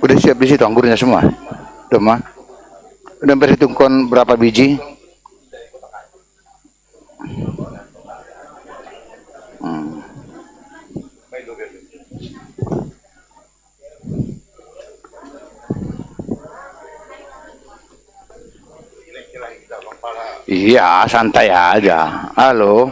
Udah siap di situ anggurnya semua. Udah mah. Udah perhitungkan berapa biji? Hmm. Iya, santai aja. Halo.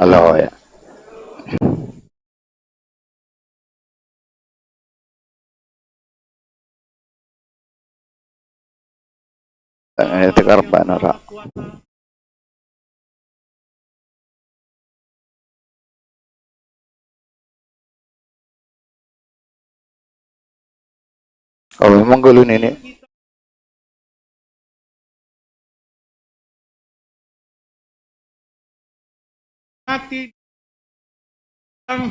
Halo ya. Tekar banara. Kalau memang galun ini hati dan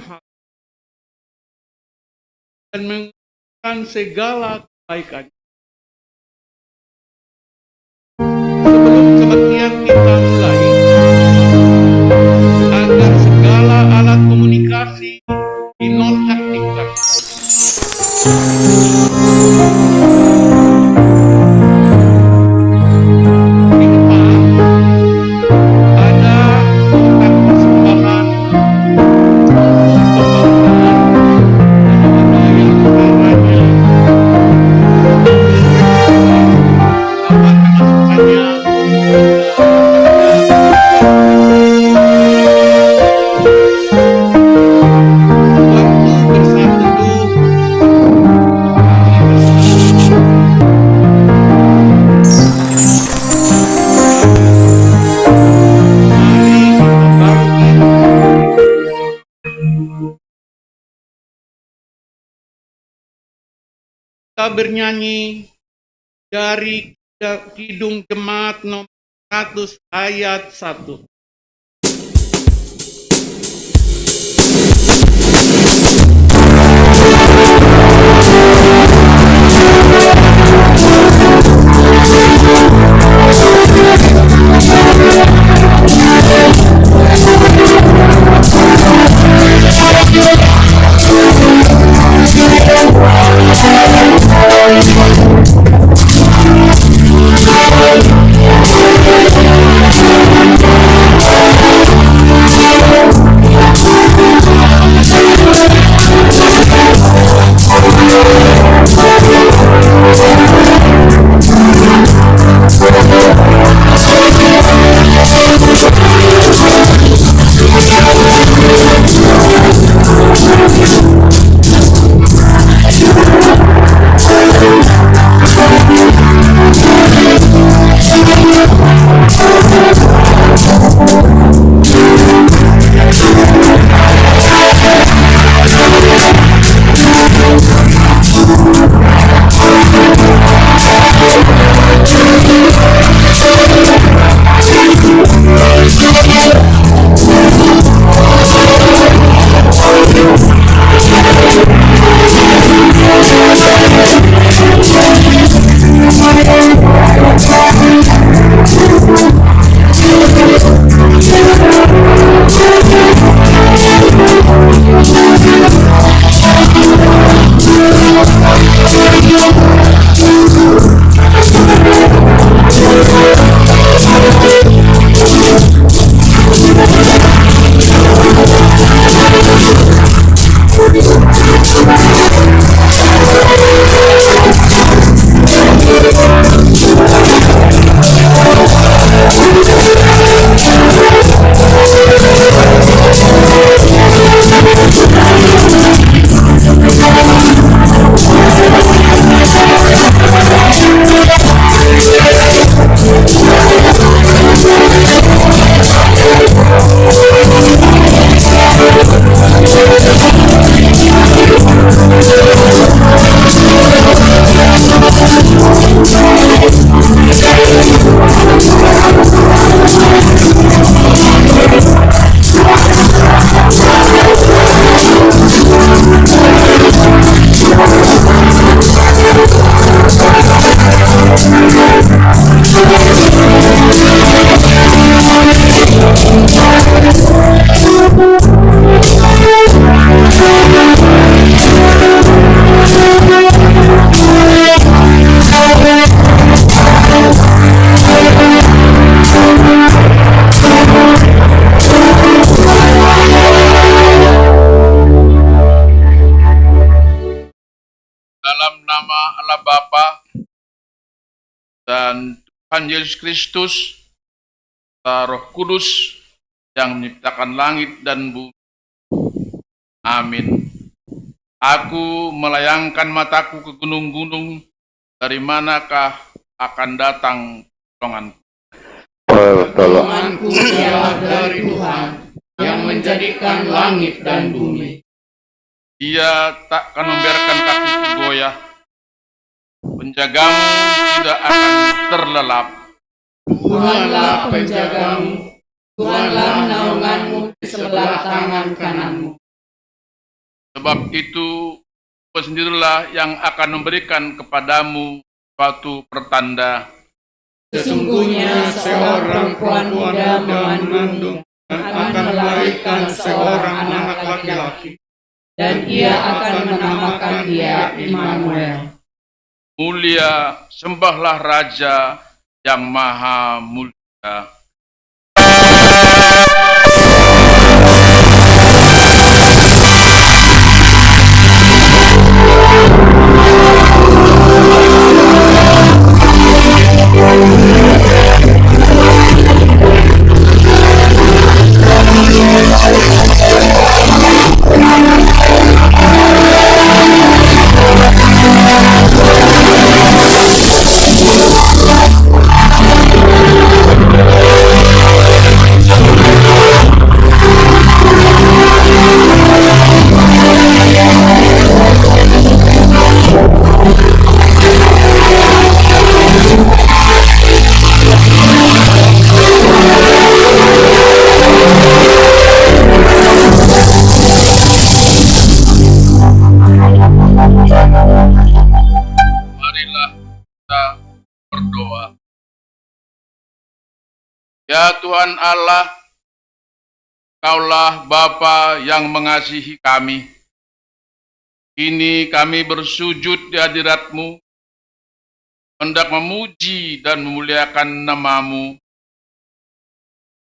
mengumpulkan segala kebaikan. Sebelum kebaktian kita mulai, agar segala alat komunikasi dinonaktifkan. Di depan ada kotak persembahan kita bernyanyi dari Kidung Jemaat nomor 100 ayat 1. Dalam nama Allah Bapa dan Tuhan Yesus Kristus, Roh Kudus, yang menciptakan langit dan bumi. Amin. Aku melayangkan mataku ke gunung-gunung, dari manakah akan datang pertolonganku? Pertolonganku ialah dari Tuhan yang menjadikan langit dan bumi. Dia takkan membiarkan kakiku goyah. Penjagamu tidak akan terlelap. Tuhanlah penjagamu, Tuhanlah naunganmu di sebelah tangan kananmu. Sebab itu, Tuhan sendirilah yang akan memberikan kepadamu suatu pertanda. Sesungguhnya seorang perempuan muda mengandung dan akan melahirkan seorang anak laki-laki, dan ia akan menamakan dia Immanuel. Mulia, sembahlah Raja yang Maha Mulia. Marilah kita berdoa. Ya Tuhan Allah, Kaulah Bapa yang mengasihi kami. Kini kami bersujud di hadirat-Mu, hendak memuji dan memuliakan nama-Mu.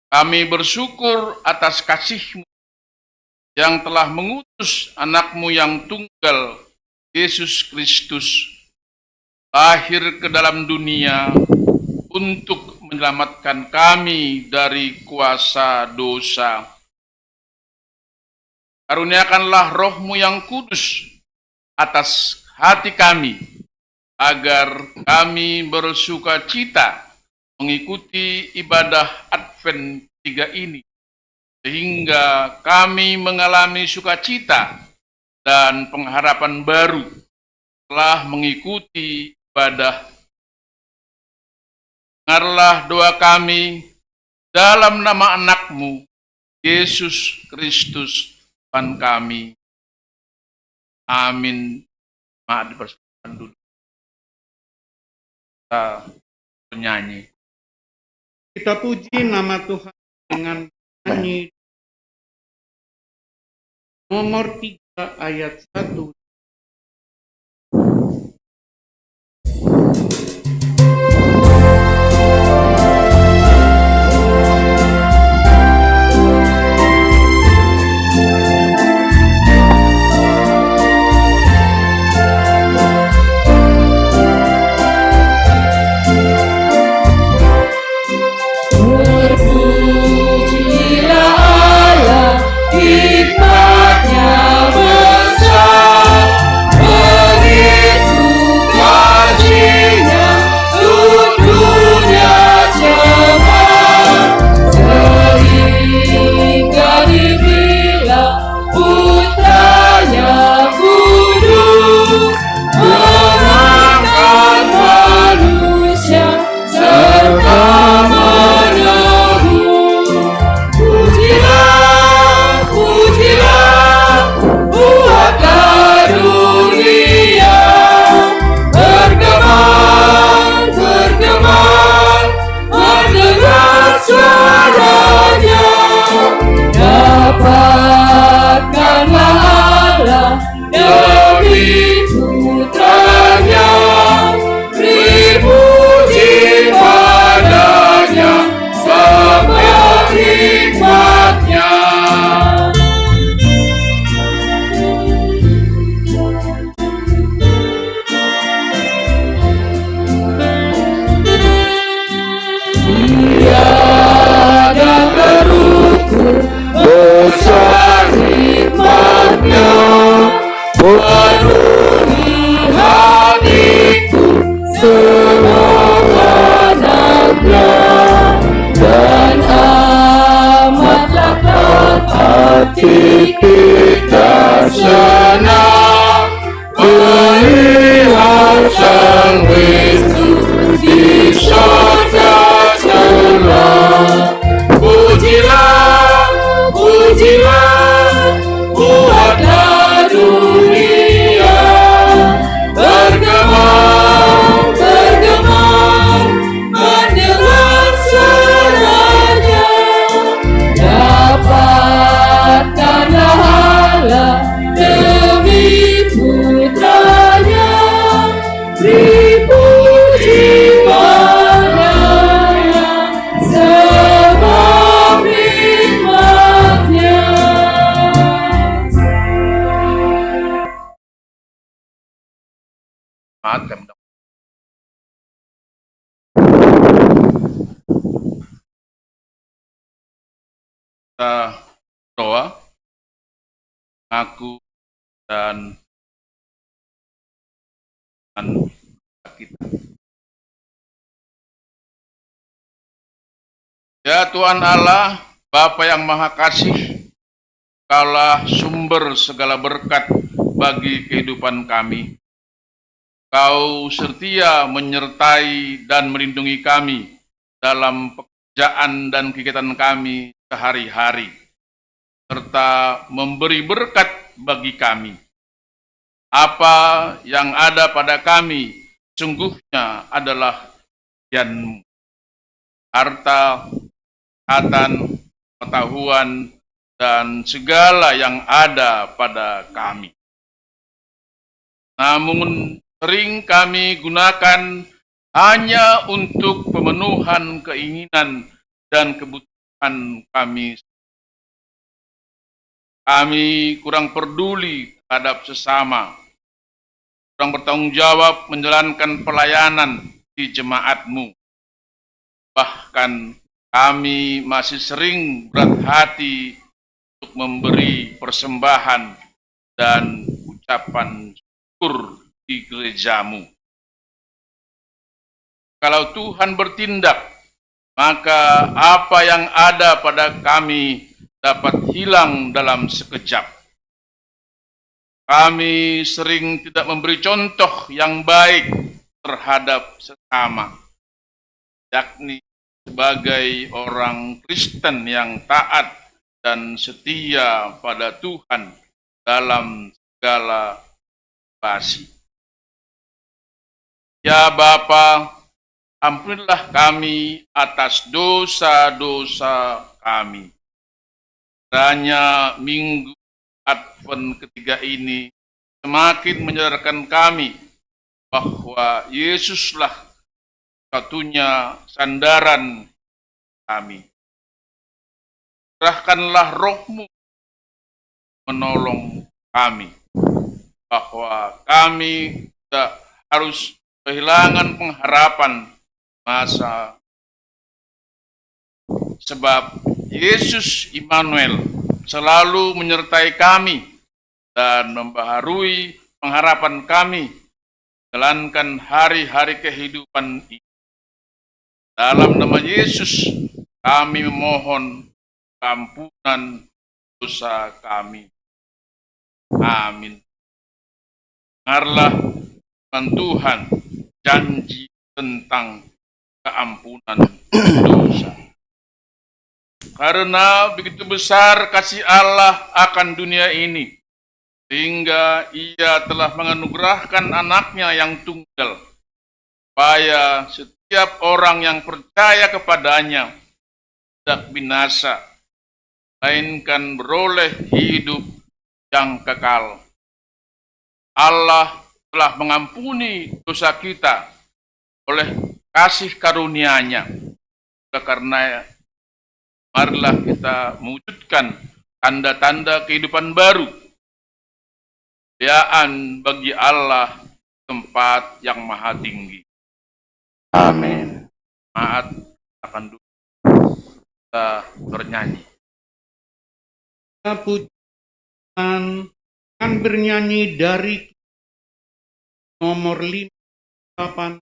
Kami bersyukur atas kasih-Mu yang telah mengutus anak-Mu yang tunggal, Yesus Kristus, lahir ke dalam dunia untuk menyelamatkan kami dari kuasa dosa. Karuniakanlah Roh-Mu yang kudus atas hati kami, agar kami bersuka cita mengikuti ibadah Advent 3 ini, sehingga kami mengalami sukacita dan pengharapan baru setelah mengikuti ibadah. Dengarlah doa kami dalam nama anak-Mu, Yesus Kristus, Tuhan kami. Amin. Maaf dipersilakan dulu. Kita bernyanyi. Kita puji nama Tuhan dengan nyanyi nomor 3 ayat 1. besar hikmat-Nya, penuhi hatiku senang anaknya, dan amat dapat hati kita senang melihat Sang Kristus di sorga telah. Pujilah, pujilah, buatlah dunia bergema, bergema, mendengar suaranya. Dapatkanlah Allah demi putranya, dipuji padanya sebab hikmat-Nya. Maafkan. Kita doa, aku dan kita. Ya Tuhan Allah, Bapa yang Maha Kasih, Kaulah sumber segala berkat bagi kehidupan kami. Kau setia menyertai dan melindungi kami dalam pekerjaan dan kegiatan kami sehari-hari, serta memberi berkat bagi kami. Apa yang ada pada kami sungguhnya adalah bagian-Mu. Harta, kesehatan, pengetahuan, dan segala yang ada pada kami. Namun sering kami gunakan hanya untuk pemenuhan keinginan dan kebutuhan kami. Kami kurang peduli terhadap sesama, kurang bertanggung jawab menjalankan pelayanan di jemaat-Mu. Bahkan kami masih sering berat hati untuk memberi persembahan dan ucapan syukur di gereja-Mu. Kalau Tuhan bertindak, maka apa yang ada pada kami dapat hilang dalam sekejap. Kami sering tidak memberi contoh yang baik terhadap sesama, yakni sebagai orang Kristen yang taat dan setia pada Tuhan dalam segala situasi. Ya Bapa, ampunilah kami atas dosa-dosa kami. Kiranya minggu Advent ketiga ini semakin menyadarkan kami bahwa Yesuslah satunya sandaran kami. Serahkanlah Roh-Mu menolong kami, bahwa kami tidak harus kehilangan pengharapan masa, sebab Yesus Immanuel selalu menyertai kami dan membaharui pengharapan kami jalankan hari-hari kehidupan ini. Dalam nama Yesus kami memohon ampunan dosa kami. Amin. Dengarlah Tuhan janji tentang keampunan dosa. Karena begitu besar kasih Allah akan dunia ini, sehingga Ia telah menganugerahkan anaknya yang tunggal, supaya setiap orang yang percaya kepadanya tidak binasa, melainkan beroleh hidup yang kekal. Allah telah mengampuni dosa kita oleh kasih karunia-Nya. Karena marilah kita mewujudkan tanda-tanda kehidupan baru. Kemuliaan bagi Allah tempat yang maha tinggi. Amin. Maat akan kita bernyanyi. pujian akan bernyanyi dari nomor 58.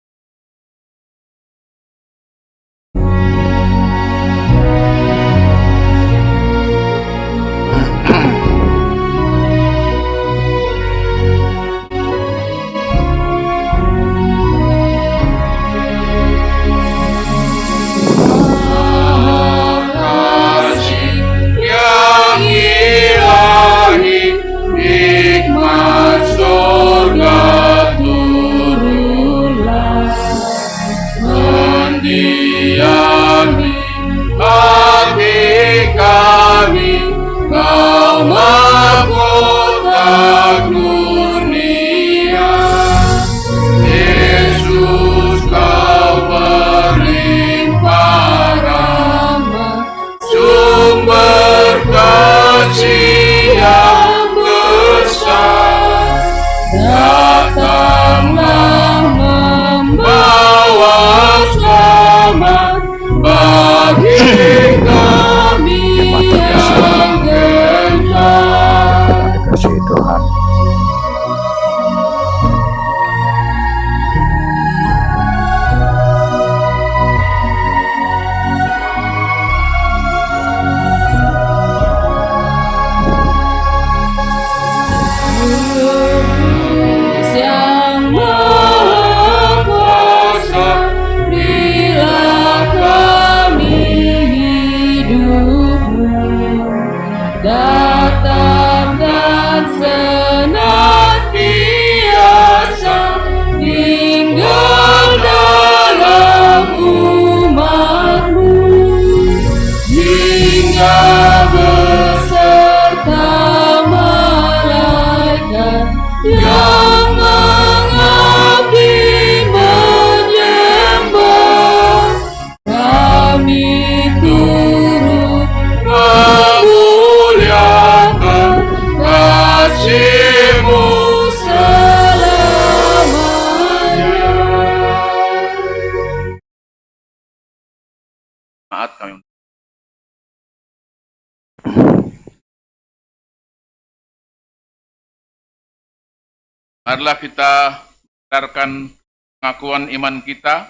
Kasih Tuhan. Yang Maha Kuasa, berilah kami hidup-Mu, datang dan senantiasa tinggal dalam umat-Mu, hingga beserta malaikat yang mengabdi menyembah. Kami turut memuliakan kasih-Mu selamanya. Maaf kami. Marilah kita mendengarkan pengakuan iman kita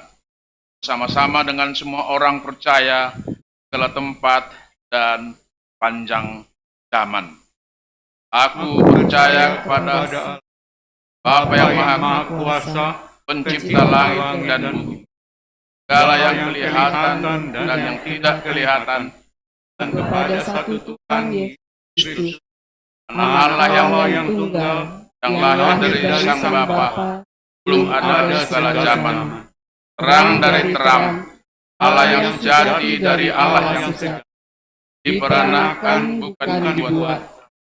bersama-sama dengan semua orang percaya segala tempat dan panjang zaman. Aku percaya kepada Bapa yang Maha Kuasa, pencipta langit dan bumi, segala yang kelihatan dan yang tidak kelihatan, Dan kepada satu Tuhan Yesus Kristus, Allah yang tunggal, yang lahir dari Sang Bapa, belum ada di segala zaman, terang dari terang, Allah yang sejati dari Allah yang sejati, diperanakan bukan dibuat,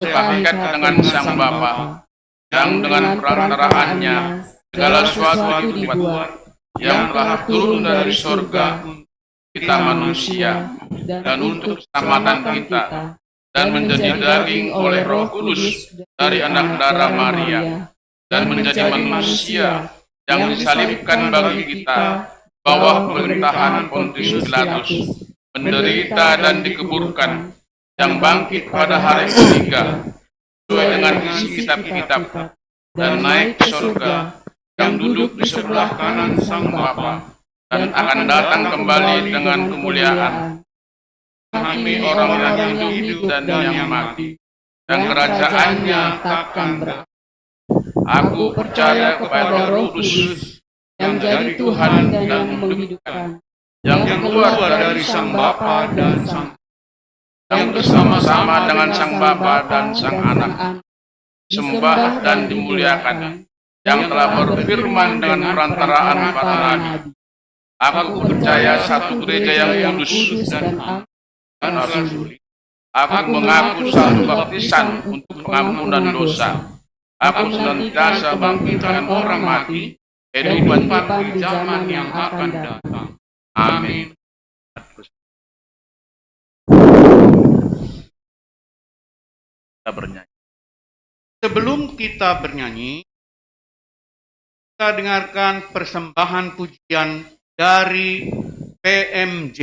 sepaket dengan Sang Bapa, yang dengan perantaraannya segala sesuatu dibuat, yang telah turun dari surga, kita manusia, dan untuk keselamatan kita, dan menjadi daging oleh Roh Kudus dari anak darah Maria, dan menjadi manusia yang disalibkan bagi kita, bawah pemerintahan Pontius Pilatus, menderita dan dikuburkan, yang bangkit pada hari ketiga, sesuai dengan isi kitab-kitab, dan naik ke surga, yang duduk di sebelah kanan Sang Bapa, dan akan datang kembali dengan kemuliaan, menghakimi orang yang hidup dan yang mati, dan kerajaannya takkan berakhir. Aku percaya kepada Roh Kudus, yang jadi Tuhan dan yang menghidupkan, yang keluar dari Sang Bapa dan Sang, yang bersama-sama dengan Sang Bapa dan Sang Anak, sembah dan dimuliakan, yang telah berfirman dengan perantaraan para nabi. Aku percaya satu gereja yang kudus dan rasuli. Aku mengaku satu baptisan untuk pengampunan dosa. Aku senantiasa bangkitkan orang mati, kehidupan di zaman yang akan datang. Amin. Kita bernyanyi. Sebelum kita bernyanyi, kita dengarkan persembahan pujian dari PMJ.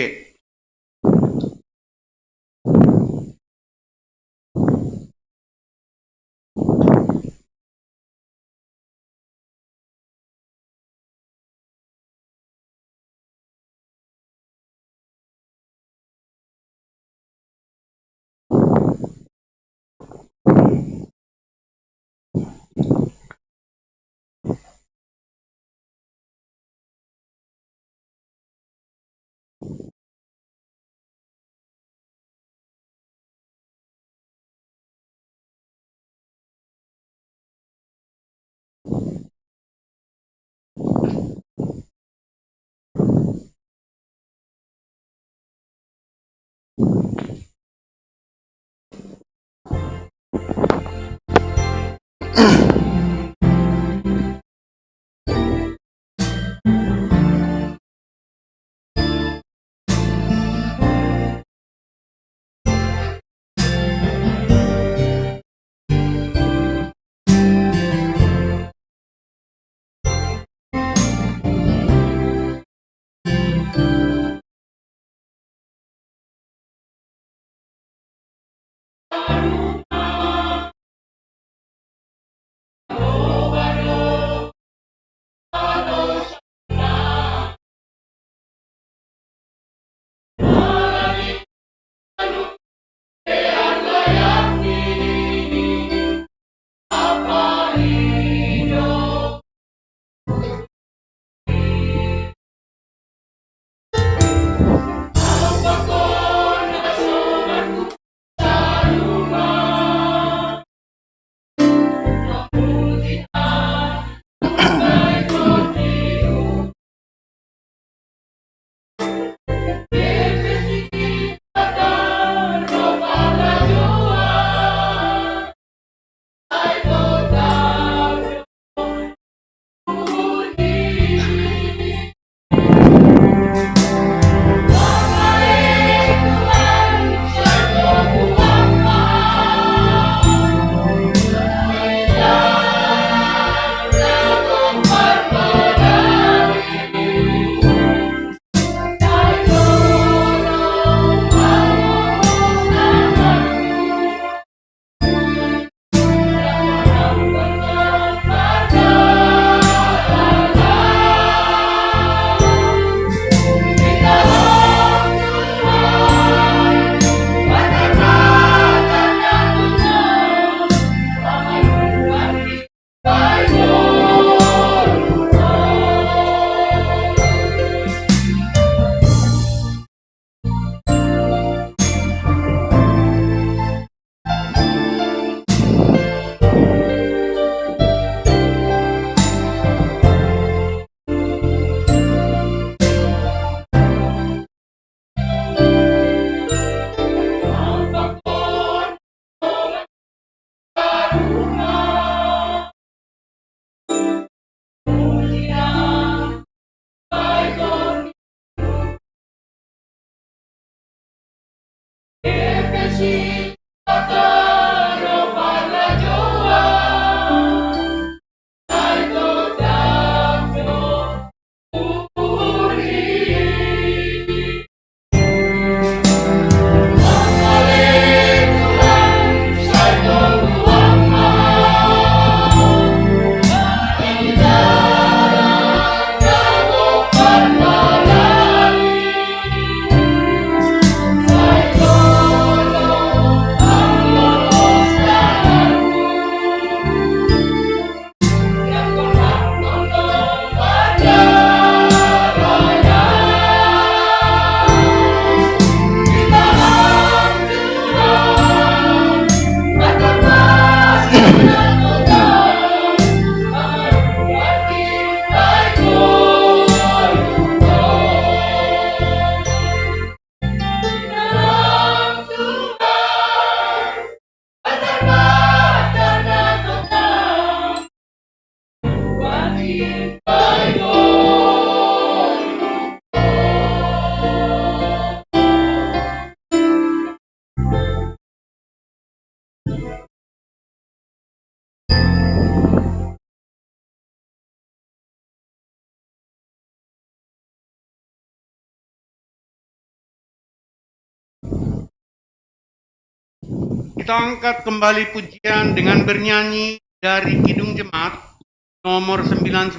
Kita angkat kembali pujian dengan bernyanyi dari Kidung Jemaat nomor 99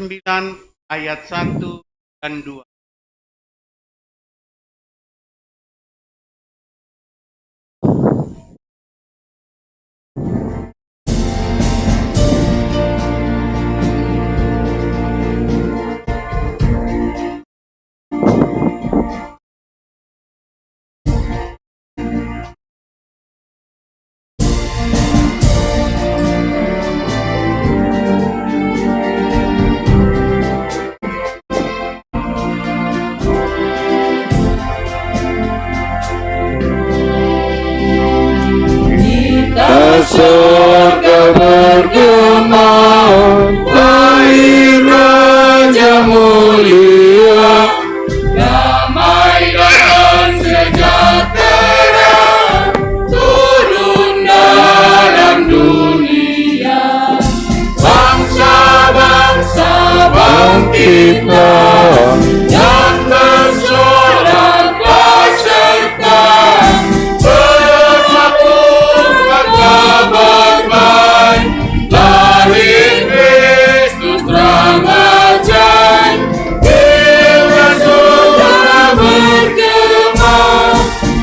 ayat 1 dan 2. Surga bergema, lahir Raja mulia, damai dan sejahtera turun dalam dunia. Bangsa-bangsa bangkitlah dan bersorak beserta. Lahir Kristus terang ajaib, bila surga bergema,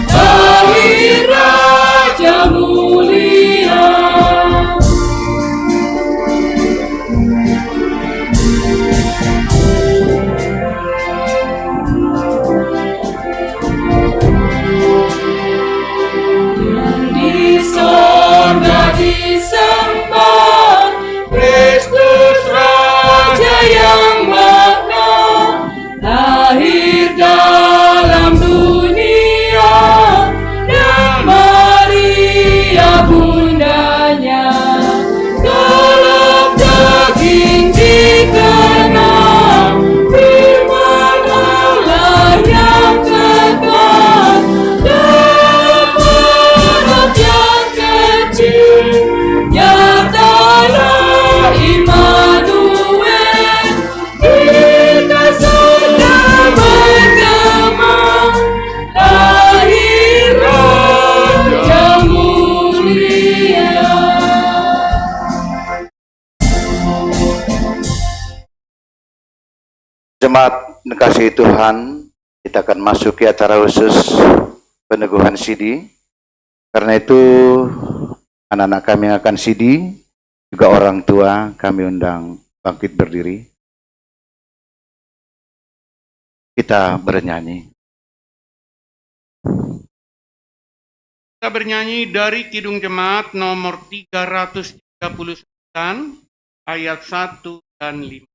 lahir Raja mulia. Di surga disembah Kristus Raja yang makna, lahir dalam dunia dan Maria bundanya. Dalam daging dikenal firman Allah yang kekal, dan perut yang kecil nyatalah Immanuel. Kita sudah bergema, lahir Raja mulia. Jemaat dikasihi Tuhan, kita akan masuk ke acara khusus peneguhan sidi. Karena itu anak-anak kami yang akan sidi, juga orang tua kami undang bangkit berdiri. Kita bernyanyi. Kita bernyanyi dari Kidung Jemaat nomor 339 ayat 1 dan 5.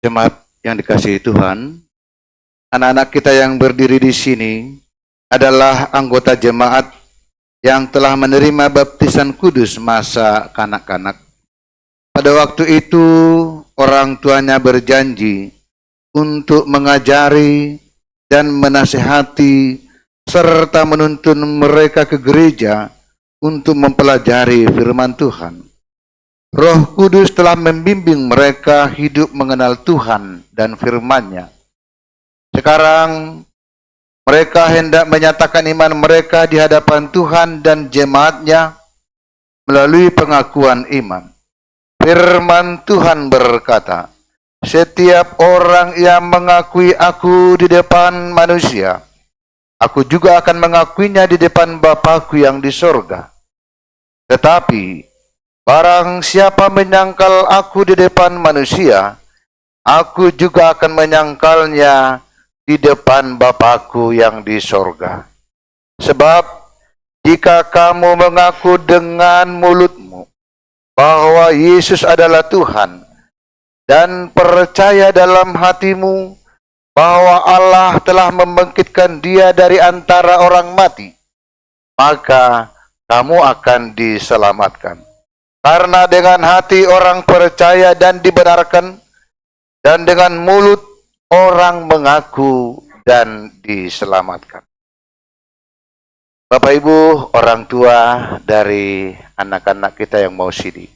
Jemaat yang dikasihi Tuhan, anak-anak kita yang berdiri di sini adalah anggota jemaat yang telah menerima baptisan kudus masa kanak-kanak. Pada waktu itu, orang tuanya berjanji untuk mengajari dan menasihati serta menuntun mereka ke gereja untuk mempelajari firman Tuhan. Roh Kudus telah membimbing mereka hidup mengenal Tuhan dan firman-Nya. Sekarang mereka hendak menyatakan iman mereka di hadapan Tuhan dan jemaat-Nya melalui pengakuan iman. Firman Tuhan berkata, "Setiap orang yang mengakui aku di depan manusia, aku juga akan mengakuinya di depan Bapa-Ku yang di sorga. Tetapi barang siapa menyangkal aku di depan manusia, aku juga akan menyangkalnya di depan Bapa-Ku yang di sorga. Sebab jika kamu mengaku dengan mulutmu bahwa Yesus adalah Tuhan dan percaya dalam hatimu bahwa Allah telah membangkitkan Dia dari antara orang mati, maka kamu akan diselamatkan. Karena dengan hati orang percaya dan dibenarkan, dan dengan mulut orang mengaku dan diselamatkan." Bapak Ibu, orang tua dari anak-anak kita yang mau sidi.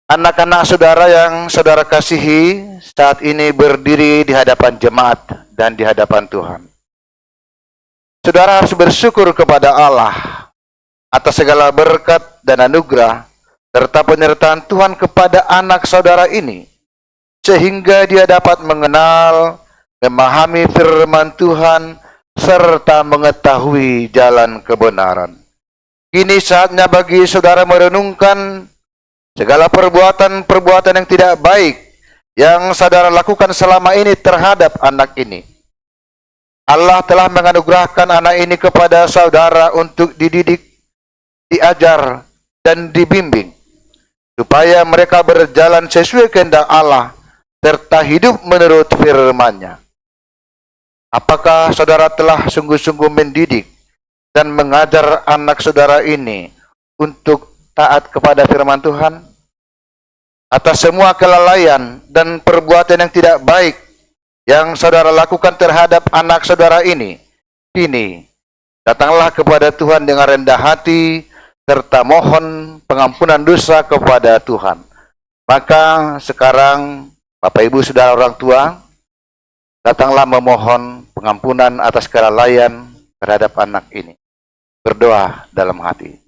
Anak-anak saudara yang saudara kasihi saat ini berdiri di hadapan jemaat dan di hadapan Tuhan. Saudara harus bersyukur kepada Allah atas segala berkat dan anugerah serta penyertaan Tuhan kepada anak saudara ini, sehingga dia dapat mengenal, memahami firman Tuhan, serta mengetahui jalan kebenaran. Kini saatnya bagi saudara merenungkan segala perbuatan-perbuatan yang tidak baik yang saudara lakukan selama ini terhadap anak ini. Allah telah menganugerahkan anak ini kepada saudara untuk dididik, diajar, dan dibimbing, supaya mereka berjalan sesuai kehendak Allah, serta hidup menurut firman-Nya. Apakah saudara telah sungguh-sungguh mendidik dan mengajar anak saudara ini untuk taat kepada firman Tuhan? Atas semua kelalaian dan perbuatan yang tidak baik yang saudara lakukan terhadap anak saudara ini, kini datanglah kepada Tuhan dengan rendah hati, serta mohon pengampunan dosa kepada Tuhan. Maka sekarang Bapak Ibu Saudara orang tua, datanglah memohon pengampunan atas kelalaian terhadap anak ini. Berdoa dalam hati.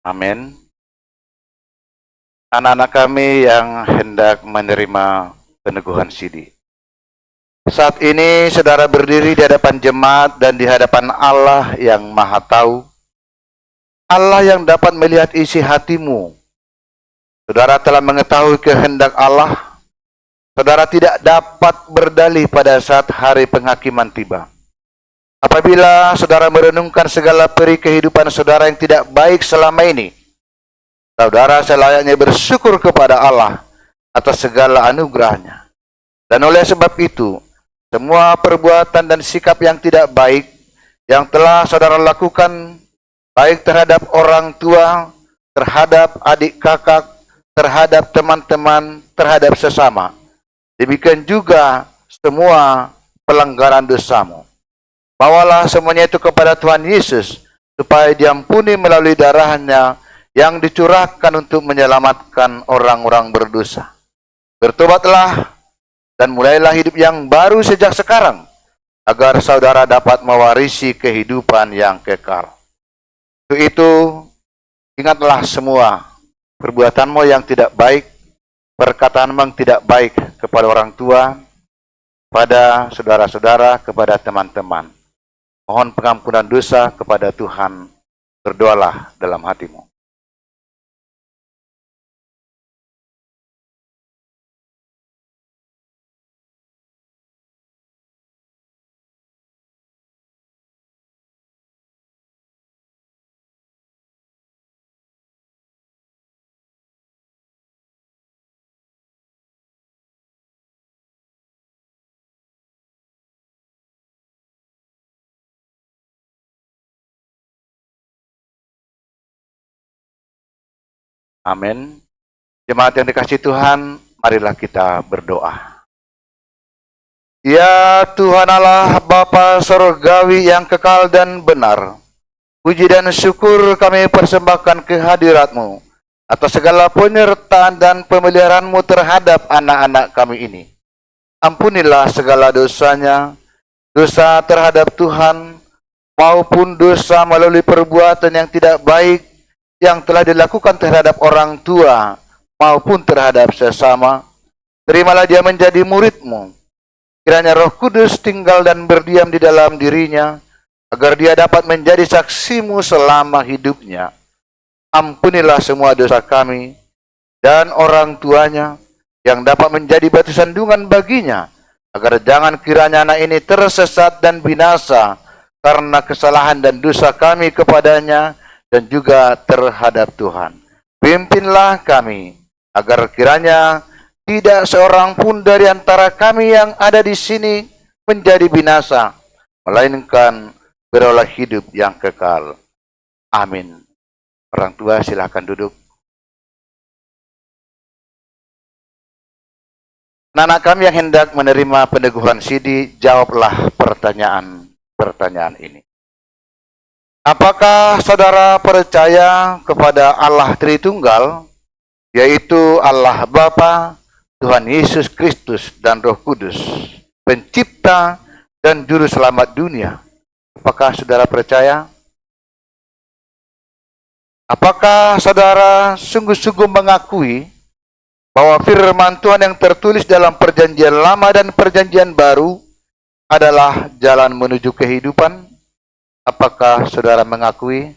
Amin. Anak-anak kami yang hendak menerima peneguhan sidi. Saat ini saudara berdiri di hadapan jemaat dan di hadapan Allah yang Maha Tahu. Allah yang dapat melihat isi hatimu. Saudara telah mengetahui kehendak Allah. Saudara tidak dapat berdalih pada saat hari penghakiman tiba. Apabila saudara merenungkan segala peri kehidupan saudara yang tidak baik selama ini, saudara selayaknya bersyukur kepada Allah atas segala anugerahnya. Dan oleh sebab itu, semua perbuatan dan sikap yang tidak baik yang telah saudara lakukan, baik terhadap orang tua, terhadap adik kakak, terhadap teman-teman, terhadap sesama, demikian juga semua pelanggaran dosamu, Bawalah semuanya itu kepada Tuhan Yesus, supaya diampuni melalui darahnya yang dicurahkan untuk menyelamatkan orang-orang berdosa. Bertobatlah dan mulailah hidup yang baru sejak sekarang, agar saudara dapat mewarisi kehidupan yang kekal. Untuk itu, ingatlah semua perbuatanmu yang tidak baik, perkataanmu yang tidak baik kepada orang tua, pada saudara-saudara, kepada teman-teman. Mohon pengampunan dosa kepada Tuhan, berdoalah dalam hatimu. Amin. Jemaat yang dikasihi Tuhan, marilah kita berdoa. Ya Tuhan Allah Bapa Sorgawi yang kekal dan benar, puji dan syukur kami persembahkan kehadirat-Mu atas segala penyertaan dan pemeliharaan-Mu terhadap anak-anak kami ini. Ampunilah segala dosanya, dosa terhadap Tuhan, maupun dosa melalui perbuatan yang tidak baik yang telah dilakukan terhadap orang tua maupun terhadap sesama. Terimalah dia menjadi murid-Mu. Kiranya Roh Kudus tinggal dan berdiam di dalam dirinya, agar dia dapat menjadi saksi-Mu selama hidupnya. Ampunilah semua dosa kami dan orang tuanya, yang dapat menjadi batu sandungan baginya, agar jangan kiranya anak ini tersesat dan binasa karena kesalahan dan dosa kami kepadanya dan juga terhadap Tuhan. Pimpinlah kami, agar kiranya tidak seorang pun dari antara kami yang ada di sini menjadi binasa, melainkan beroleh hidup yang kekal. Amin. Orang tua silakan duduk. Anak-anak kami yang hendak menerima peneguhan sidi, jawablah pertanyaan ini. Apakah saudara percaya kepada Allah Tritunggal, yaitu Allah Bapa, Tuhan Yesus Kristus, dan Roh Kudus, pencipta dan juru selamat dunia? Apakah saudara percaya? Apakah saudara sungguh-sungguh mengakui bahwa firman Tuhan yang tertulis dalam perjanjian lama dan perjanjian baru adalah jalan menuju kehidupan? Apakah saudara mengakui?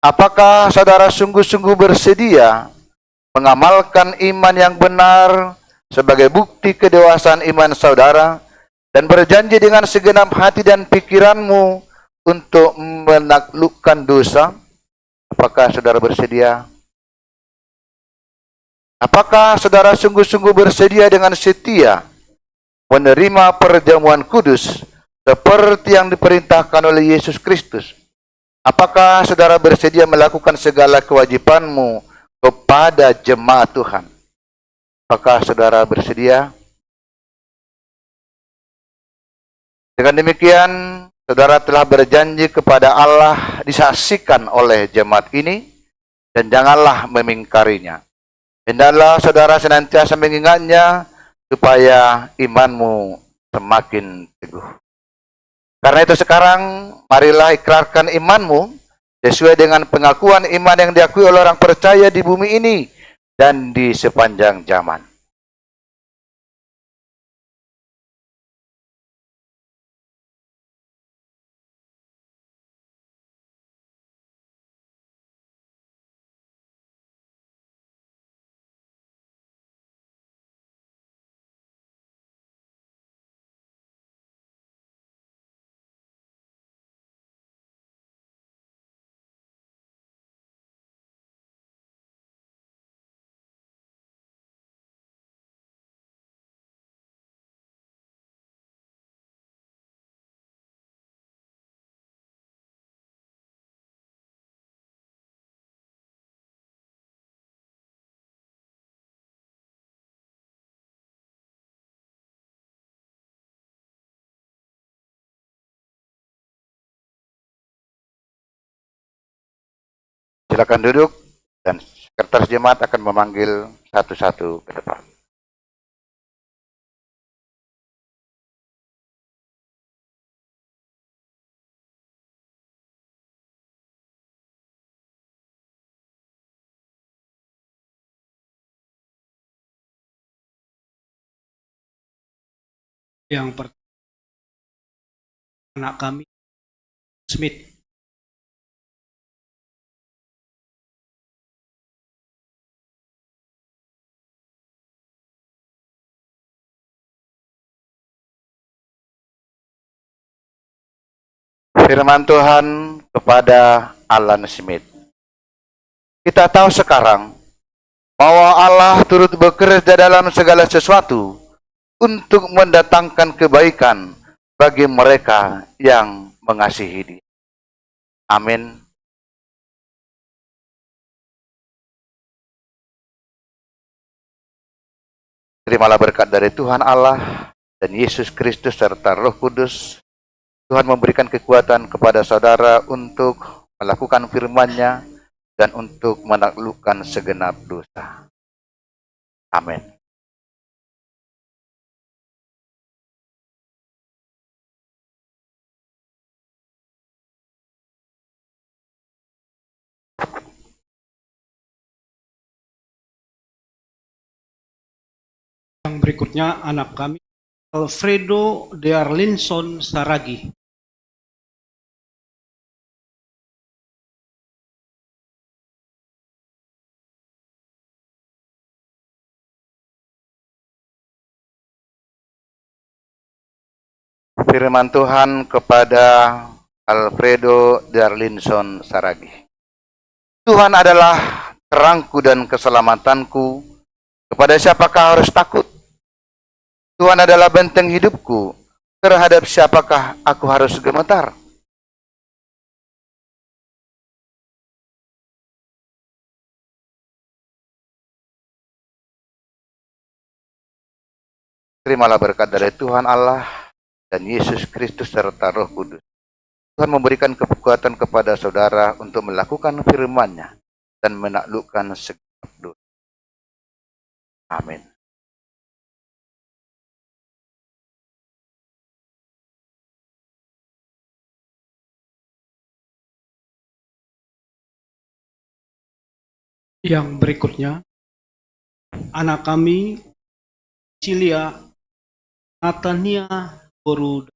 Apakah saudara sungguh-sungguh bersedia mengamalkan iman yang benar sebagai bukti kedewasaan iman saudara, dan berjanji dengan segenap hati dan pikiranmu untuk menaklukkan dosa? Apakah saudara bersedia? Apakah saudara sungguh-sungguh bersedia dengan setia menerima perjamuan kudus seperti yang diperintahkan oleh Yesus Kristus? Apakah saudara bersedia melakukan segala kewajibanmu kepada jemaat Tuhan? Apakah saudara bersedia? Dengan demikian, saudara telah berjanji kepada Allah disaksikan oleh jemaat ini, dan janganlah memingkarinya. Hendaklah saudara senantiasa mengingatnya, supaya imanmu semakin teguh. Karena itu sekarang, marilah ikrarkan imanmu sesuai dengan pengakuan iman yang diakui oleh orang percaya di bumi ini dan di sepanjang zaman. Silakan duduk dan sekretaris jemaat akan memanggil satu-satu ke depan. Yang pertama, anak kami, Smith. Firman Tuhan kepada Alan Smith. Kita tahu sekarang bahwa Allah turut bekerja dalam segala sesuatu untuk mendatangkan kebaikan bagi mereka yang mengasihi Dia. Amin. Terimalah berkat dari Tuhan Allah dan Yesus Kristus serta Roh Kudus. Tuhan memberikan kekuatan kepada saudara untuk melakukan firman-Nya dan untuk menaklukkan segenap dosa. Amin. Yang berikutnya anak kami, Alfredo de Arlinson Saragi. Firman Tuhan kepada Alfredo Darlinson Saragi. Tuhan adalah terangku dan keselamatanku. Kepada siapakah harus takut? Tuhan adalah benteng hidupku. Terhadap siapakah aku harus gemetar? Terimalah berkat dari Tuhan Allah dan Yesus Kristus serta Roh Kudus. Tuhan memberikan kekuatan kepada saudara untuk melakukan firman-Nya dan menaklukkan segenap dosa. Amin. Yang berikutnya, anak kami, Cilia Natania Boruda.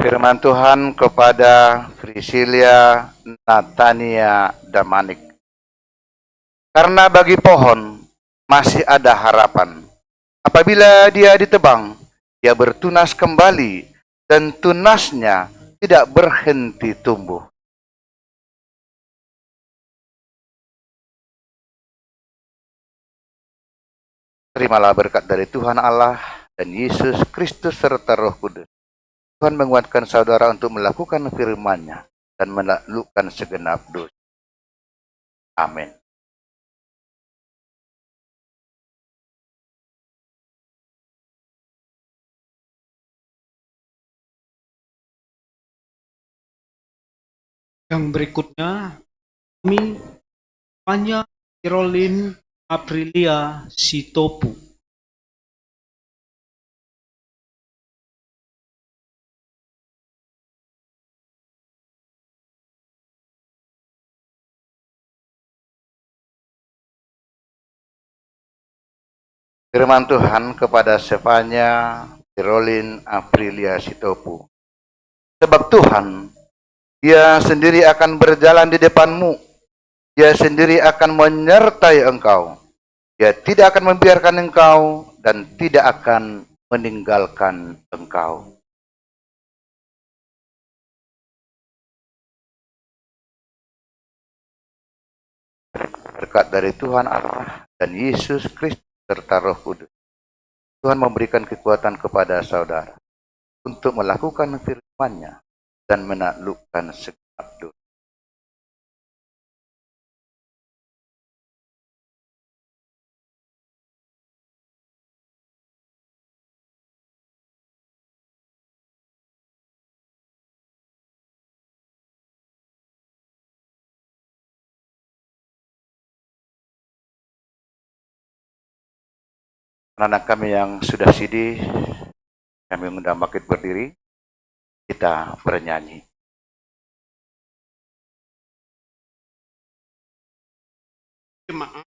Firman Tuhan kepada Priscilia Natania Damanik. Karena bagi pohon masih ada harapan. Apabila dia ditebang, dia bertunas kembali dan tunasnya tidak berhenti tumbuh. Terimalah berkat dari Tuhan Allah dan Yesus Kristus serta Roh Kudus. Tuhan menguatkan saudara untuk melakukan firman-Nya dan menaklukkan segenap dosa. Amin. Yang berikutnya, kami, Fanya Caroline Aprilia Sitopu. Firman Tuhan kepada Stefania Caroline Aprilia Sitopu. Sebab Tuhan, Dia sendiri akan berjalan di depanmu. Dia sendiri akan menyertai engkau. Dia tidak akan membiarkan engkau dan tidak akan meninggalkan engkau. Berkat dari Tuhan Allah dan Yesus Kristus serta Roh Kudus. Tuhan memberikan kekuatan kepada saudara untuk melakukan firman-Nya dan menaklukkan segenap dosa. Anak-anak kami yang sudah sidi, kami mengundang bangkit berdiri, kita bernyanyi. Jemaat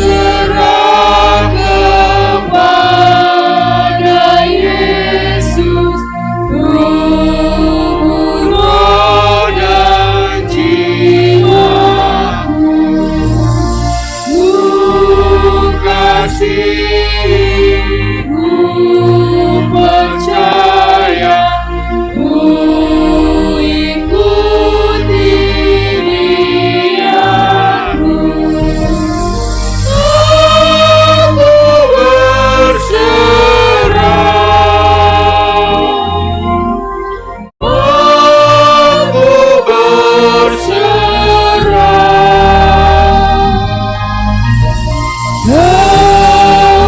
Berserah kepada Yesus, tubuh, roh, dan jiwaku. Ku kasih, ku percaya, ku ikuti Dia-Ku. Aku berserah, aku berserah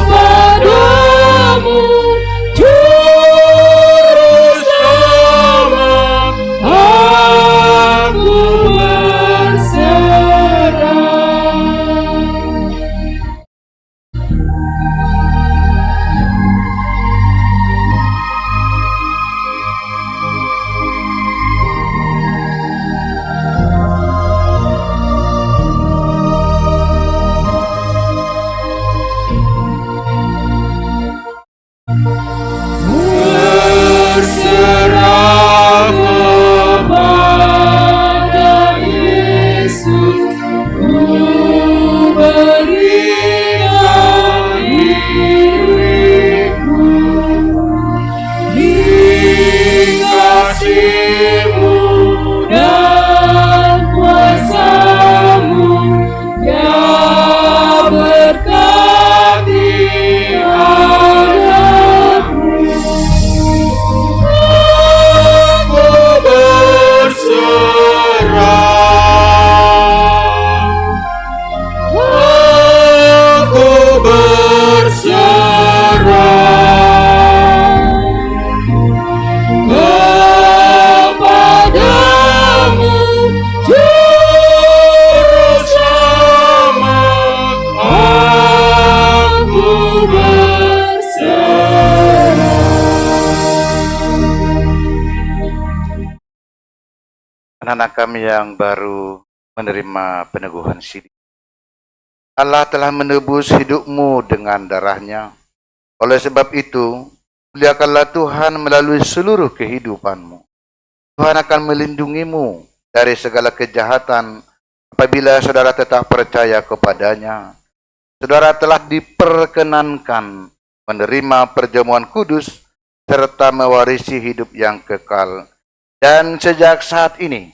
kepadamu, Juru Selamat. Aku berserah. Berserah kepada Yesus, ku berikan diriku. Di kasih-Mu dan kuasa-Mu, Ya berkati anakmu. Aku berserah, aku berserah kepadamu, Juru Selamat. Aku berserah. Anak-anak kami yang baru menerima peneguhan sidi, Allah telah menebus hidupmu dengan darahnya. Oleh sebab itu, muliakanlah Tuhan melalui seluruh kehidupanmu. Tuhan akan melindungimu dari segala kejahatan apabila saudara tetap percaya kepadanya. Saudara telah diperkenankan menerima perjamuan kudus serta mewarisi hidup yang kekal. Dan sejak saat ini,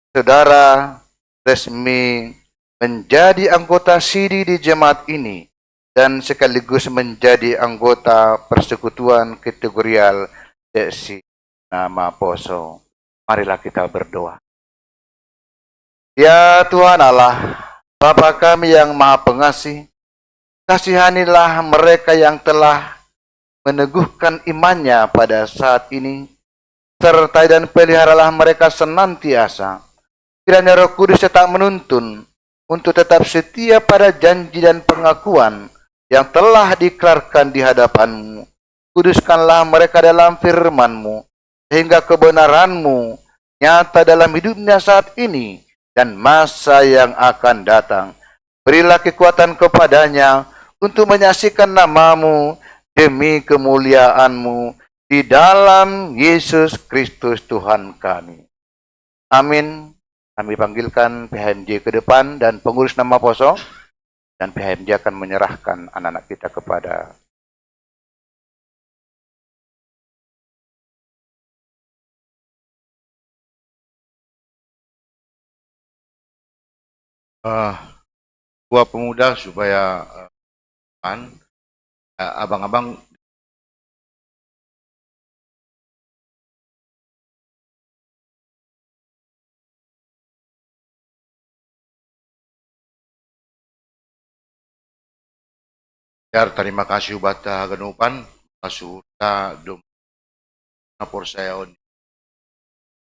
saudara resmi menjadi anggota sidi di jemaat ini dan sekaligus menjadi anggota persekutuan kategorial seksi nama Poso. Marilah kita berdoa. Ya Tuhan Allah, Bapa kami yang Maha Pengasih, kasihanilah mereka yang telah meneguhkan imannya pada saat ini, sertai dan peliharalah mereka senantiasa. Kiranya Roh Kudus tetap menuntun untuk tetap setia pada janji dan pengakuan yang telah dikelarkan di hadapan-Mu. Kuduskanlah mereka dalam firman-Mu, sehingga kebenaran-Mu nyata dalam hidupnya saat ini dan masa yang akan datang. Berilah kekuatan kepadanya untuk menyaksikan nama-Mu demi kemuliaan-Mu di dalam Yesus Kristus Tuhan kami. Amin. Kami panggilkan PHMJ ke depan dan pengurus nama Poso, dan PHMJ akan menyerahkan anak-anak kita kepada Ketua Pemuda supaya abang-abang terima kasih bata ganupan kasurta dom napor saya on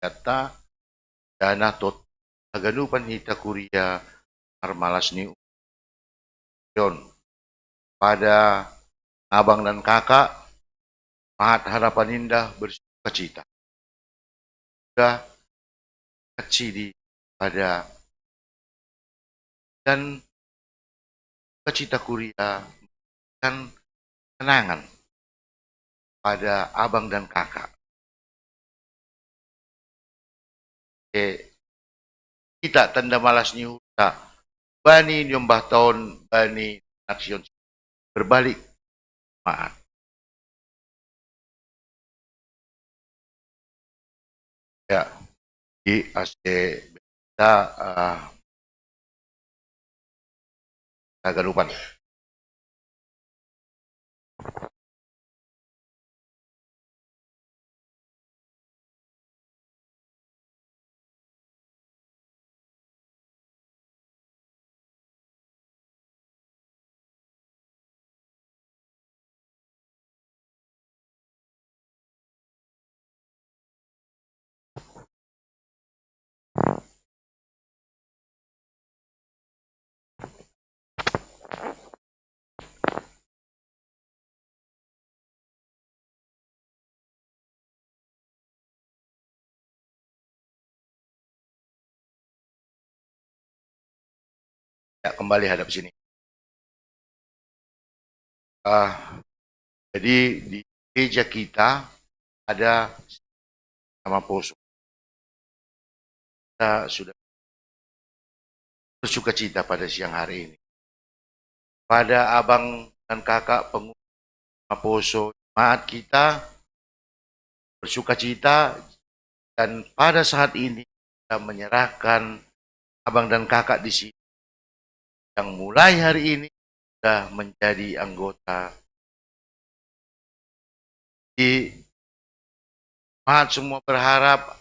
data dana tot ganupan hita kuria armalas ni yon pada abang dan kakak mahat harapan indah bersuka cita sudah kecil pada dan cita kuria dan kenangan pada abang dan kakak. Kita tanda malas ni huta bani nyombah tahun bani nasion berbalik maaf. Ya, di ase kita agak lupa. Ya, kembali hadap sini. Jadi di gereja kita ada nama poso. Kita sudah bersuka cita pada siang hari ini. Pada abang dan kakak pengguna poso jemaat kita bersuka cita dan pada saat ini kita menyerahkan abang dan kakak di sini yang mulai hari ini sudah menjadi anggota di jemaat. Semua berharap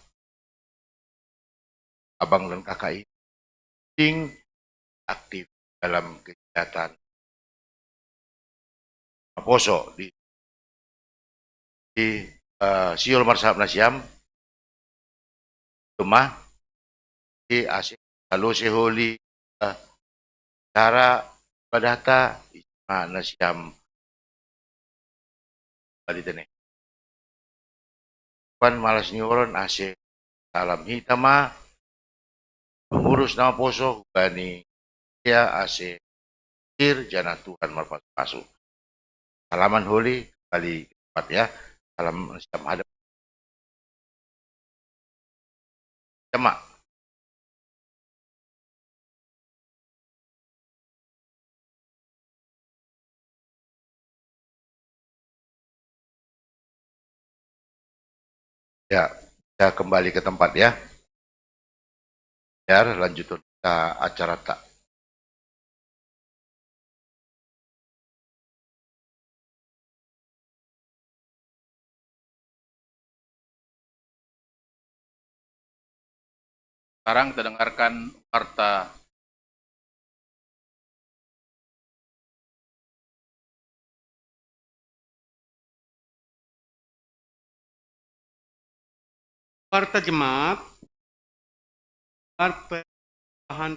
abang dan kakak ini aktif dalam kegiatan poso di Siol Marsab Nasiam rumah di asik lalu seholi cara padata isma Nasiam balitene pan malas nyoron asik salam hitama pengurus nama poso bani ya asik jana Tuhan masuk salaman holi kali empat ya. Salam Nasiam hadap jemaat. Ya, kita kembali ke tempat ya. Biar lanjut kita acara tak. Sekarang kita dengarkan warta Warta jemaat, bahan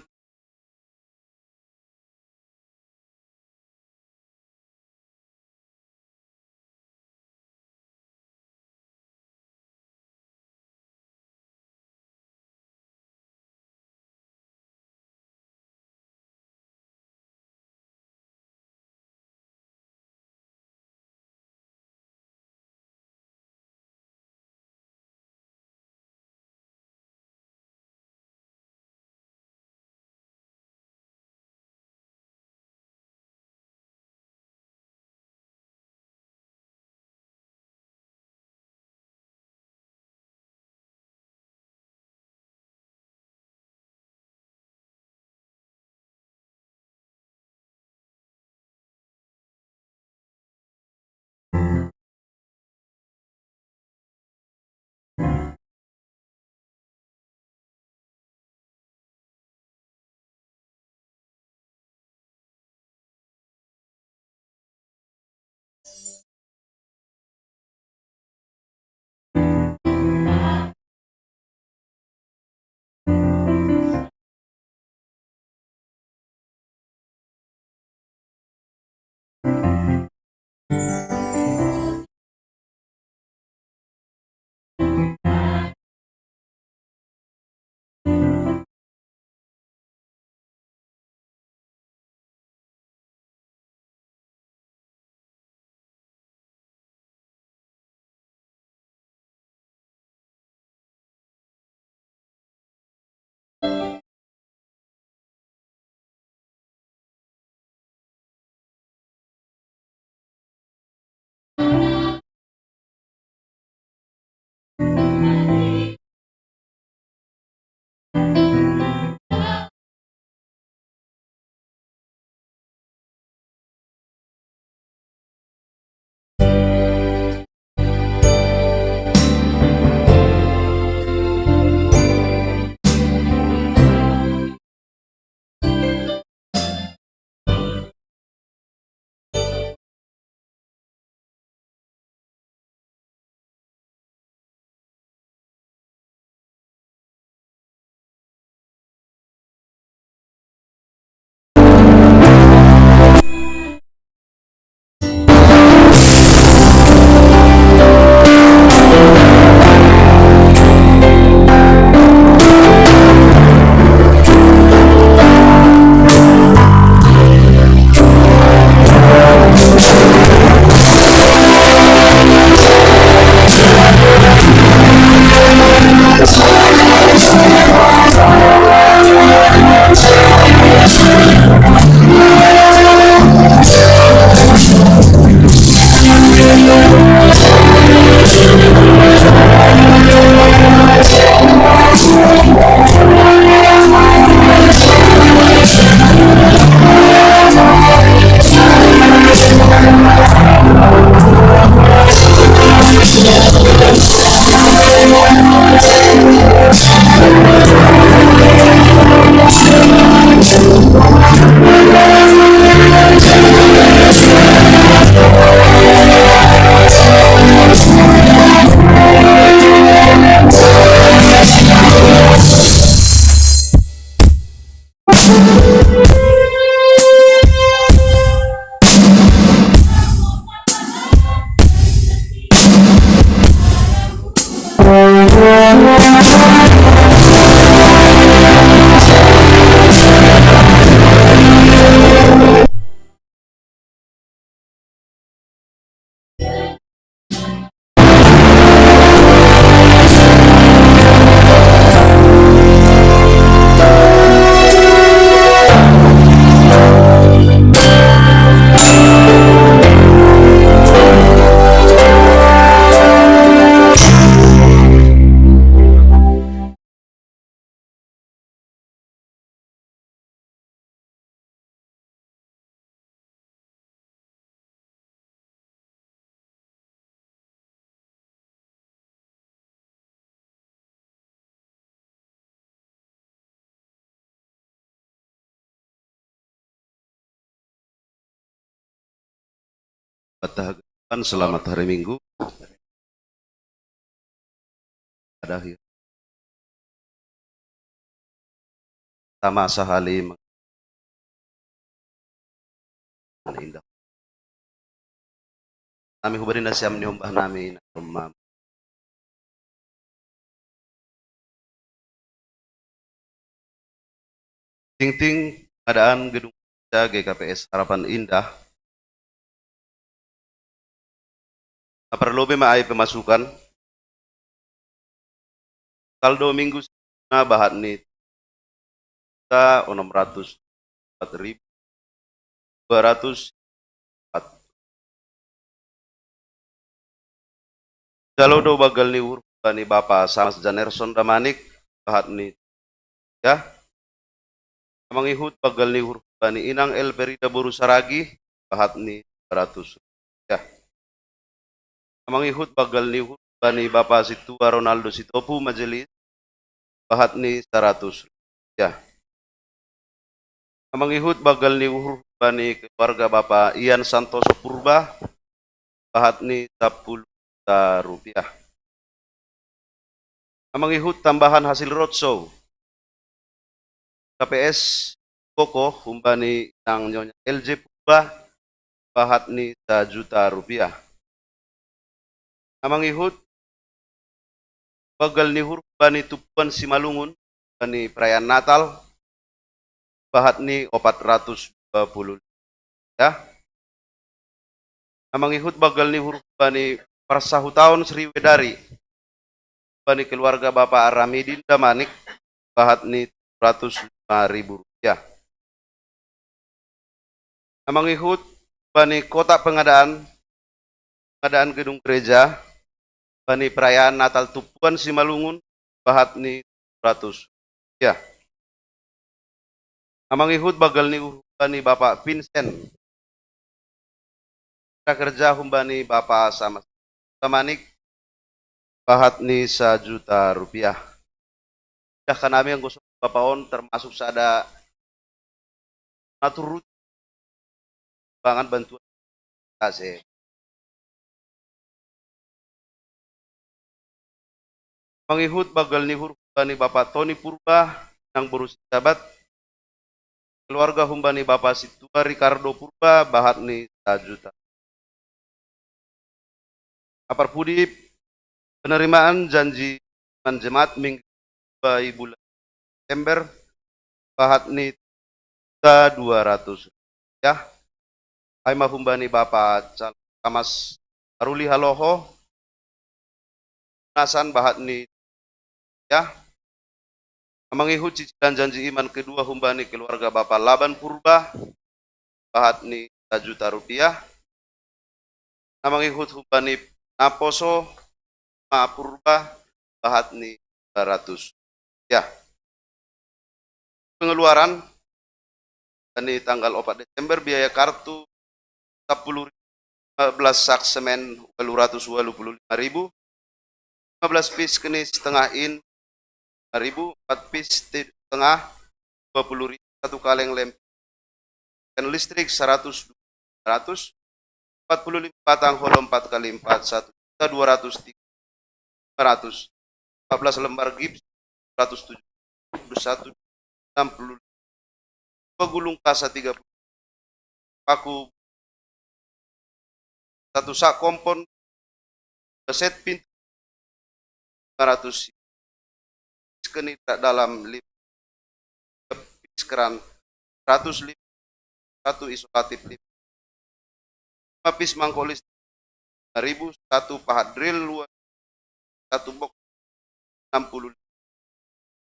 Tahajud selamat hari Minggu. Pada akhir sama sahali indah. Kami hubarin na siyam ni humbah namin rumah. Ting-ting adaan gedung GKPS Harapan Indah. Perlu maay pemasukan saldo minggu na bahat ni kita 604.200 kalau do bagal ni urba ni Bapak sama Janerson Damanik bahat ni ya mangihut bagal ni urba ni Inang Elberida Burusaragi bahat ni 200 ya mangihut bagal ni bani Bapak Situa Ronaldo Sitopu Majelis bahat ni 100 ya mangihut bagal ni bani keluarga Bapak Ian Santoso Purba bahat ni 10 juta rupiah mangihut tambahan hasil roadshow KPS Koko humbani ng Nyonya LJ Purba bahat ni 1 juta rupiah mangihut bagal ni bani Tupuan Simalungun bani perayaan Natal bahat ni 420 ya mangihut bagal ni bani persahutaon Sriwedari bani keluarga Bapak Aramidin Damanik bahat ni 105.000 rupiah mangihut bani kota pengadaan gedung gereja bani perayaan Natal Tupuan Simalungun bahat ni 100 ya mangihut bagal ni bani Bapak Vincent kerja humbani Bapak sama Damanik bahat ni 1 juta rupiah ya kami yang gosok Bapak on termasuk sada naturut bangan bantuan kasih mangihut bagal ni bani Bapak Tony Purba yang berusia jabat keluarga humbani Bapak Situa Ricardo Purba bahat ni 1 juta apar pudi penerimaan janji jemaat minggu bulan Desember bahat ni 200 ya Aima humbani Bapak Kamas Aruli Haloho nasan bahat ni ya mangihut cicilan janji iman kedua humbani keluarga Bapak Laban Purba bahat ni 1 juta rupiah namang ihut hubani naposo maapurba bahat ni 200. Ya. Pengeluaran dari tanggal 4 Desember biaya kartu 10.000, 15 sak semen 225.000, 15 pis keni setengah in 5.000, 4 pis setengah 20.000, satu kaleng lem kan listrik 100, 100, 45 batang holo 4 kali 4 1.200, 500, 14 lembar gips 171, 60, 2 gulung kasa 30, paku 1 sak kompon, set pintu 500, keni dalam 5 pis keran 105, 1 isolatif 5 pis mangkok listrik 5.000, 1 pahat drill luas, 1 box 60,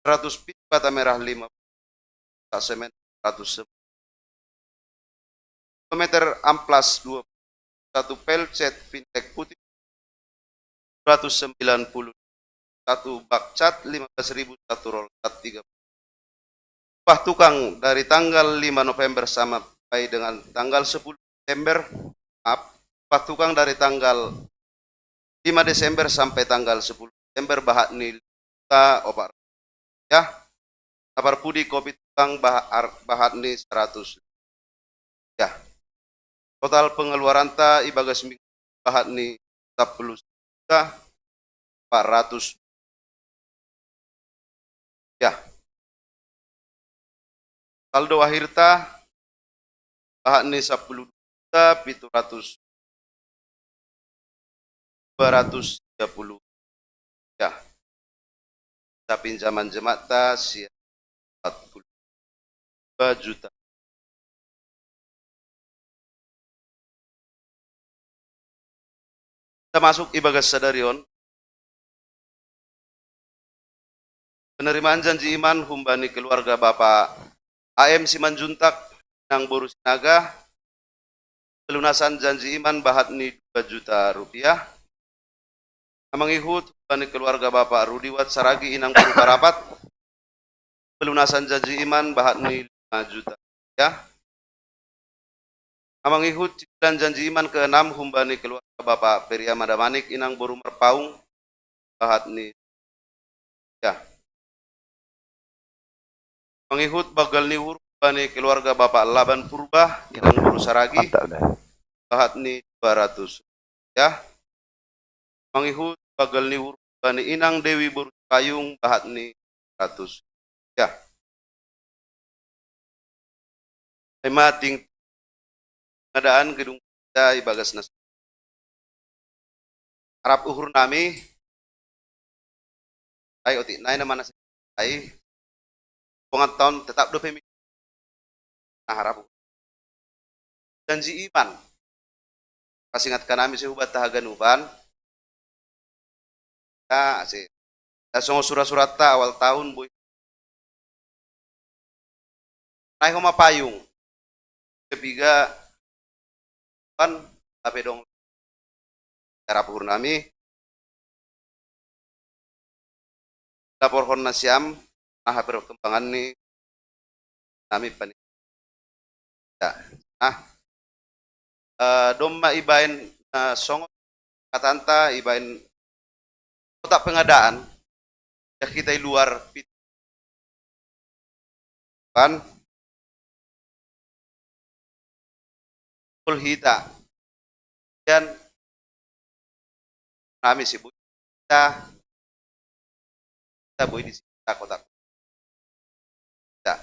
100 pis bata merah 5, tak semen 100, 2 meter amplas 2, 1 pel cat fintech putih 290, 1 bak cat 15.000, 1 roll cat 30. Upah tukang dari tanggal 5 November sampai dengan tanggal 10 Desember, upah tukang dari tanggal 5 Desember sampai tanggal 10 Desember bahat nil kita opar ya. Kapar pudi kopi tukang bahat ni 100. Ya. Total pengeluaran ta ibagas minggu bahat ni 10 juta 400. Ya. Saldo akhir ta bahat ni 10 juta 700 230. Ya. Ta pinjaman jemaat ta 42 juta. Kita masuk ibagas sadarion. Penerimaan janji iman humbani keluarga Bapak AM Simanjuntak Nang Boru Sinaga, pelunasan janji iman bahat ni 2 juta rupiah. Amang ihut humbani keluarga Bapak Rudiwat Saragi Inang Boru Parapat, pelunasan janji iman bahat ni 5 juta rupiah. Amang ihut cicilan janji iman ke-6 humbani keluarga Bapak Peria Madamanik Inang Boru Merpaung, bahat ni ya. Mengikut bagal niwur bani keluarga Bapak Laban Purba Inang Boru Saragi, bahat ni 200 ya. Mengikut bagal niwur bani Inang Dewi Boru Payung, bahat ni 100 ya. Hemating pengadaan gedung kita ibagas nas harap uhur nami ay oti nay naman nasa ay tahun tetap 2 minggu. Nah, harap janji iman kasih ingatkan kami sehubat tahagan uban ya sih ya songo surat-surat ta awal tahun boy naik homa payung ketiga kan tapi dong cara purnami lapor Siam nah perkembangan nih kami panik ya. Nah domba ibain songo katanta ibain kotak pengadaan ya kita di luar kan hita dan kami sibuk kita boy di sini kotak ya.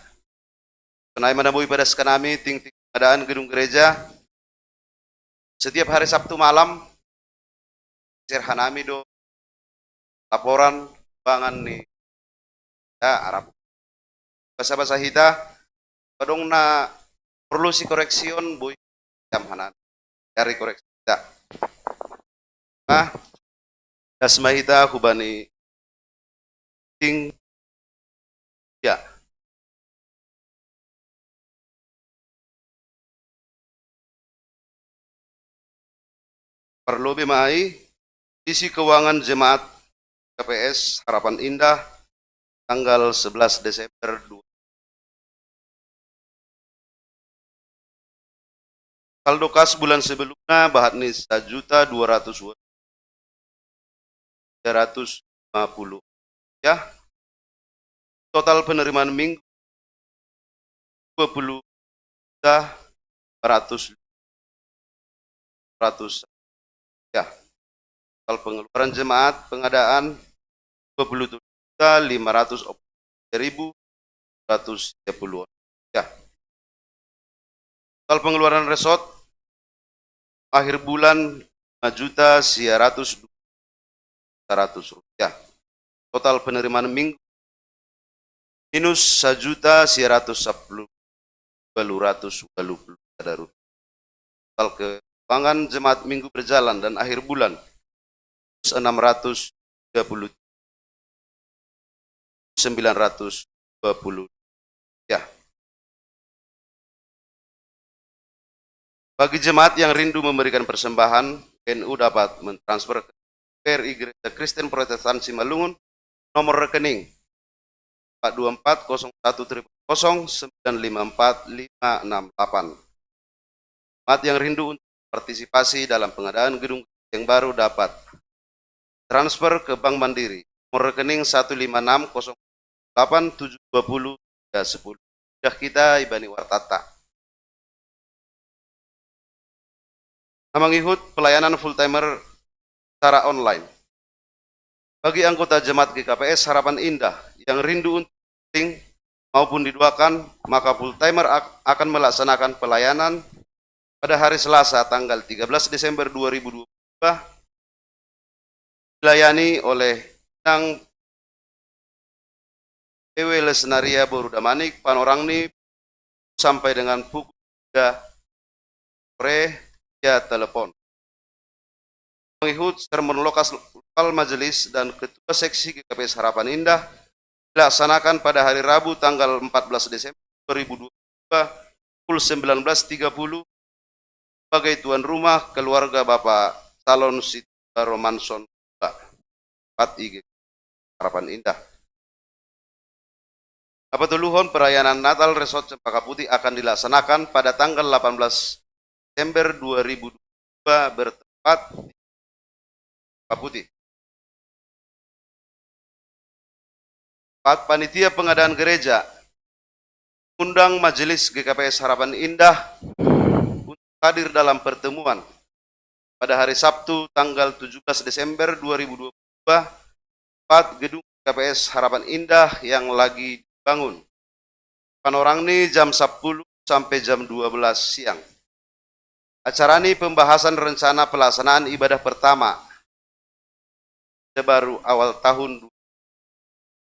Kenai mana boy pada kami ting pengadaan gedung gereja setiap hari Sabtu malam serhanami do laporan bangan nih ya Arab bahasa hita padong na perlu si koreksion boy jam hanan dari koreksi kita nah dasma hita kubani ting ya perlu BMAI, isi keuangan jemaat KPS Harapan Indah tanggal 11 Desember 2000. Saldo kas bulan sebelumnya bahatni 1.200.350 ya. Total penerimaan minggu 20.100 ya. Total pengeluaran jemaat pengadaan 27.503.130 ya. Total pengeluaran resort akhir bulan 5.100.100 rupiah. Total penerimaan minggu minus 1.110.220 rupiah. Total keuangan jemaat minggu berjalan dan akhir bulan 630.920 ya. Bagi jemaat yang rindu memberikan persembahan, NU dapat mentransfer ke PRI Gereja Kristen Protestan Simalungun nomor rekening 4240100954568. Jemaat yang rindu untuk partisipasi dalam pengadaan gedung yang baru dapat transfer ke Bank Mandiri nomor rekening 15608720310. Sudah kita Ibani Wartata. Mengikut pelayanan full timer secara online. Bagi anggota jemaat GKPS Harapan Indah yang rindu untuk meeting maupun diduakan, maka full timer akan melaksanakan pelayanan pada hari Selasa tanggal 13 Desember 2022 dilayani oleh Nang PW Lesnaria Borudamanik Panorangni sampai dengan pukul 3 sore via telepon. Mengikut sermon lokal majelis dan ketua seksi GKPS Harapan Indah dilaksanakan pada hari Rabu tanggal 14 Desember 2022 pukul 19.30 sebagai tuan rumah keluarga Bapak Salon Siti Romanson 4 IG Harapan Indah. Apatuluhon perayaan Natal Resort Cempaka Putih akan dilaksanakan pada tanggal 18 Desember 2022 bertempat di Cempaka Putih. Panitia pengadaan gereja undang Majelis GKPS Harapan Indah untuk hadir dalam pertemuan pada hari Sabtu tanggal 17 Desember 2022 gedung GKPS Harapan Indah yang lagi dibangun. Panorangni jam 10 sampai jam 12 siang. Acara ini pembahasan rencana pelaksanaan ibadah pertama baru awal tahun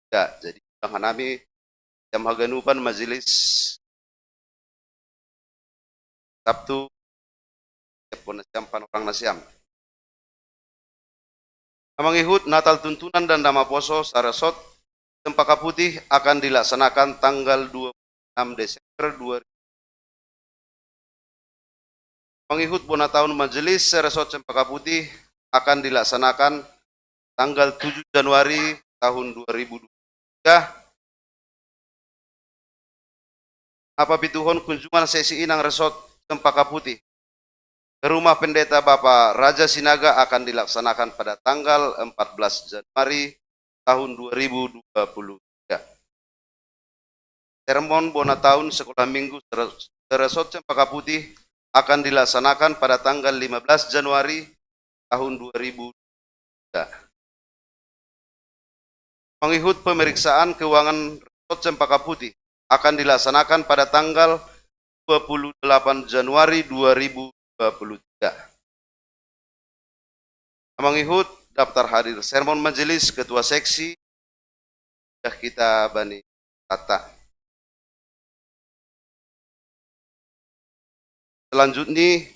ya, jadi kami jam haganupan majelis Sabtu jam panorang nasiam. Mengikut Natal Tuntunan dan Dama Poso Sarasot Cempaka Putih akan dilaksanakan tanggal 26 Desember 2000. Mengikut Bona Tahun Majelis Resort Cempaka Putih akan dilaksanakan tanggal 7 Januari tahun 2023. Apa pituhon kunjungan sesi inang Resort Cempaka Putih ke rumah pendeta Bapak Raja Sinaga akan dilaksanakan pada tanggal 14 Januari tahun 2023. Sermon Bona Tahun Sekolah Minggu Resort Cempaka Putih akan dilaksanakan pada tanggal 15 Januari tahun 2023. Mengikut pemeriksaan keuangan Resort Cempaka Putih akan dilaksanakan pada tanggal 28 Januari 2023. Mengikut daftar hadir sermon majelis ketua seksi sudah kita Bani Tata. Selanjutnya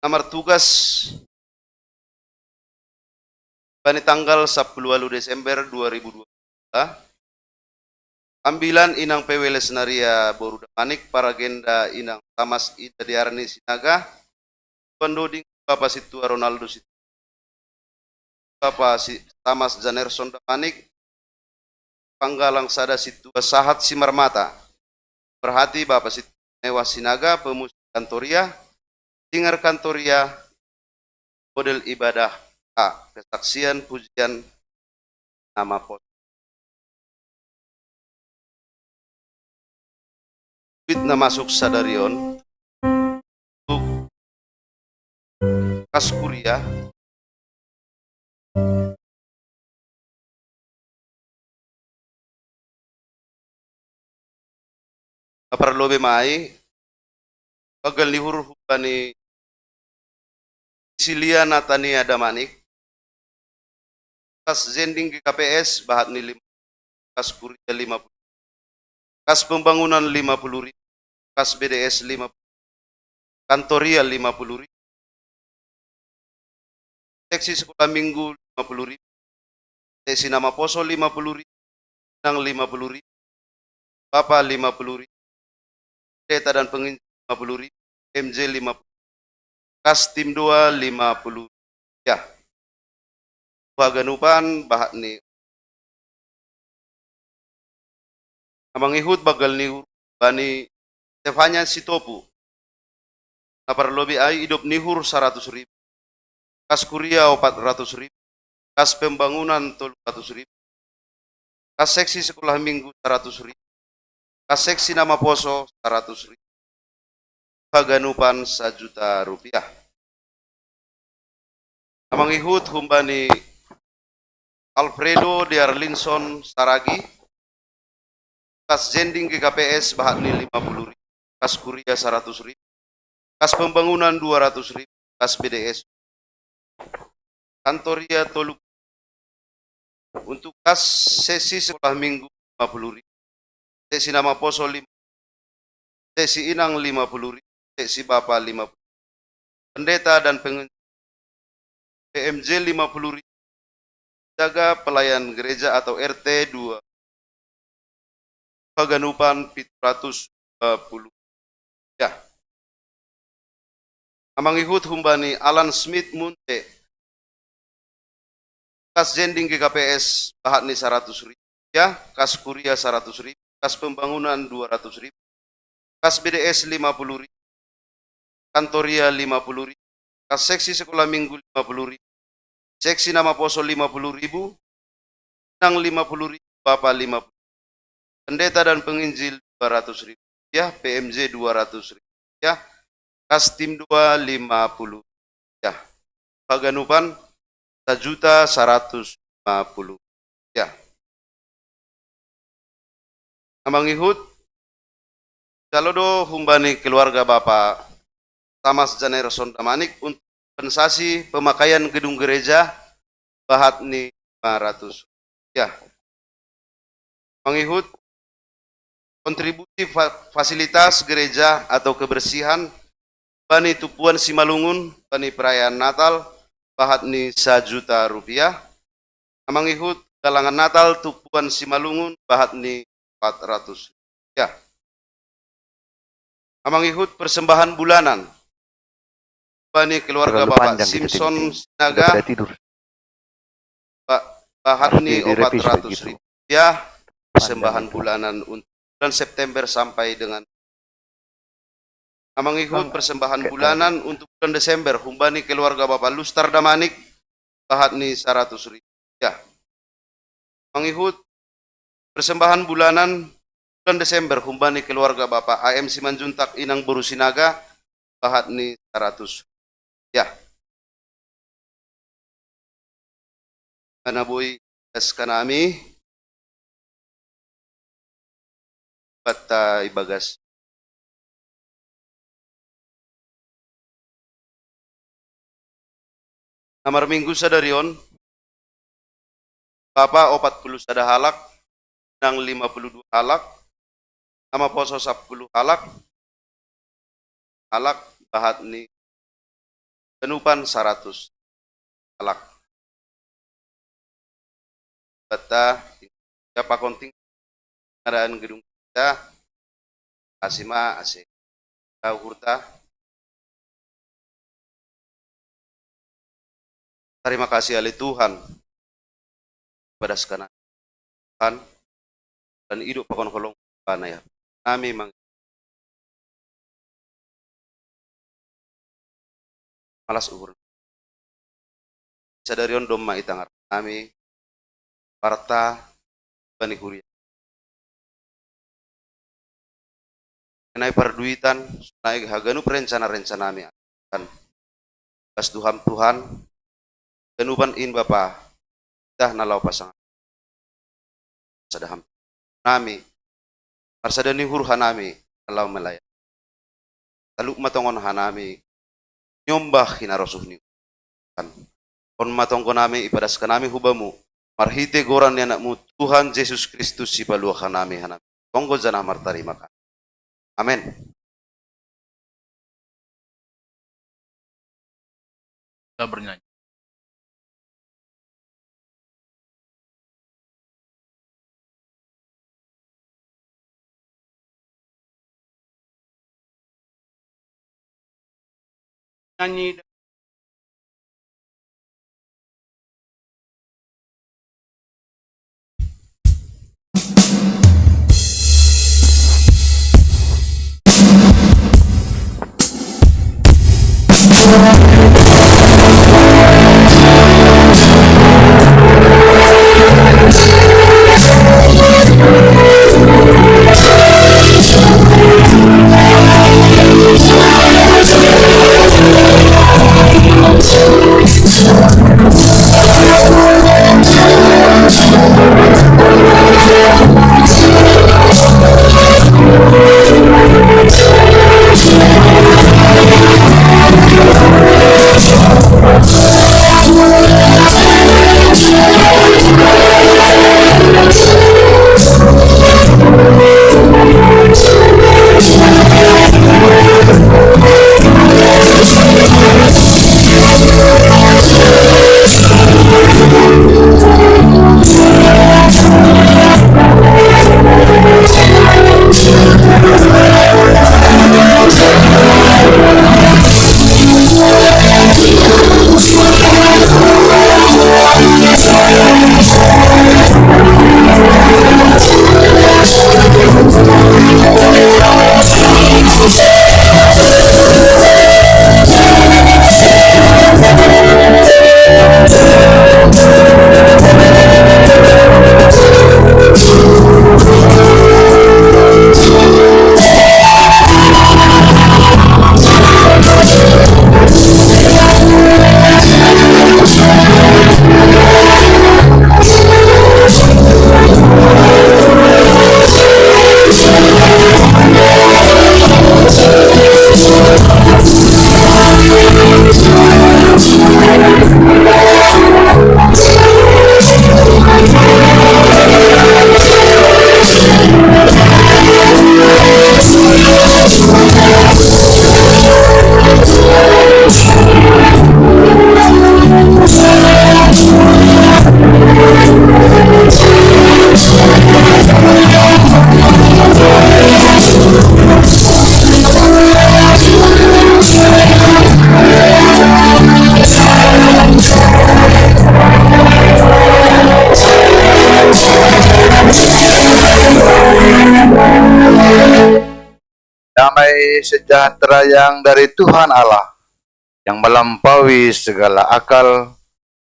nomor tugas pada tanggal 10 Desember 2022 ambilan inang PW Lesnaria Borudamanik para agenda inang Tamas Ida Diarni Sinaga pendoding Bapak Situa Ronaldo Situa, Bapak Tamas Janerson Damanik, Panggalang Sada Situa Sahat Simarmata, Perhati Bapak Situa Newa Sinaga, Pemusik Kantoria, Singer Kantoria, Model Ibadah A, Kesaksian Pujian Nama Pos. Duit na masuk sadarion, untuk kas kuliah, perlu mai bagal ni huruf ni Silia Natania Damanik, kas zending ke KPS bahat ni 5, kas kuliah 50, kas pembangunan 50.000, kas BDS 50, kantoria 50.000, seksi sekolah minggu 50.000, seksi nama poso 50.000, nang 50.000, Bapak 50.000, data dan penginjil 50.000, MJ 50, kas tim 2 50, ya. Baganupan bahat ni amang ihut bagal ni bani Stefania Sitopu, napar lobi ay hidup nihur 100.000, kas kuria 400.000, kas pembangunan 300.000, kas seksi sekolah minggu 100.000, kas seksi nama poso 100.000, baganupan 1 juta rupiah. Amang ihut humbani Alfredo de Arlinson Saragi, kas zending ke KPS bahat ni 50.000, kas kuria 100.000, kas pembangunan 200.000, kas BDS, kantoria toluk, untuk kas sesi sekolah minggu 50.000, sesi nama poso 5, sesi inang 50.000, sesi bapak 50, pendeta dan pengenjil PMJ 50.000, jaga pelayan gereja atau RT 2, Paganupan 720, ya. Amang ihut humbani Alan Smith Munte, kas zending ke KPS bahat ni 100.000, ya, kas kuria 100.000, kas pembangunan 200.000, kas BDS 50.000, kantoria 50.000, kas seksi sekolah minggu 50.000, seksi nama poso 50.000, nang 50.000, bapak 50, pendeta dan penginjil 200.000, ya, PMJ 200.000, ya, kas tim 2 50, ya, Paganupan 1.150.000, ya. Amang ihut calodo humbani keluarga Bapak Tamas Janerson Damanik untuk kompensasi pemakaian gedung gereja bahat ni 500, ya. Mengihut kontribusi fasilitas gereja atau kebersihan bani Tupuan Simalungun bani perayaan Natal bahat ni 1 juta rupiah. Mengihut galangan Natal Tupuan Simalungun bahat ni 400, ya. Mengihut persembahan bulanan bani keluarga Terlalu Bapak panjang gitu, Simpson Ting. Sinaga Udah tidur. bahat Harus ni direvisi 400.000, begitu. ya. Persembahan itu. bulanan untuk bulan September sampai dengan mengikut persembahan bulanan untuk bulan Desember humbani keluarga Bapak Lustar Damanik bahat ni 100.000, ya. Mengikut persembahan bulanan bulan Desember humbani keluarga Bapak AM Simanjuntak Inang Borusinaga bahat ni 100, ya. Karena boy tes kanami bata ibagas. Namar minggu sadarion Bapak 40 sada halak nang 52 halak nama poso 10 halak bahat ni penupan 100 halak bata siapa konting kendaraan gedung kita asima ase hurta Terima kasih Ali Tuhan pada sekarang Tuhan dan hidup pakon kolong pana ya. Kami malas uhur. Sadari on doma itangar kami parta bani huria. Kenai perduitan naik haganu rencana-rencana kami kan pas Tuhan kenuban in Bapa dah nalau pasangan sadaham nami arsadani hur hanami nalau melaya taluk matongon hanami nyombah hinarosuhni kan on matongko nami ipadas kanami hubamu marhite goran ni anakmu Tuhan Yesus Kristus si balua hanami hanami tonggo jana martarima kasih. Amin. Kita bernyanyi. Nyanyi damai sejahtera yang dari Tuhan Allah yang melampaui segala akal,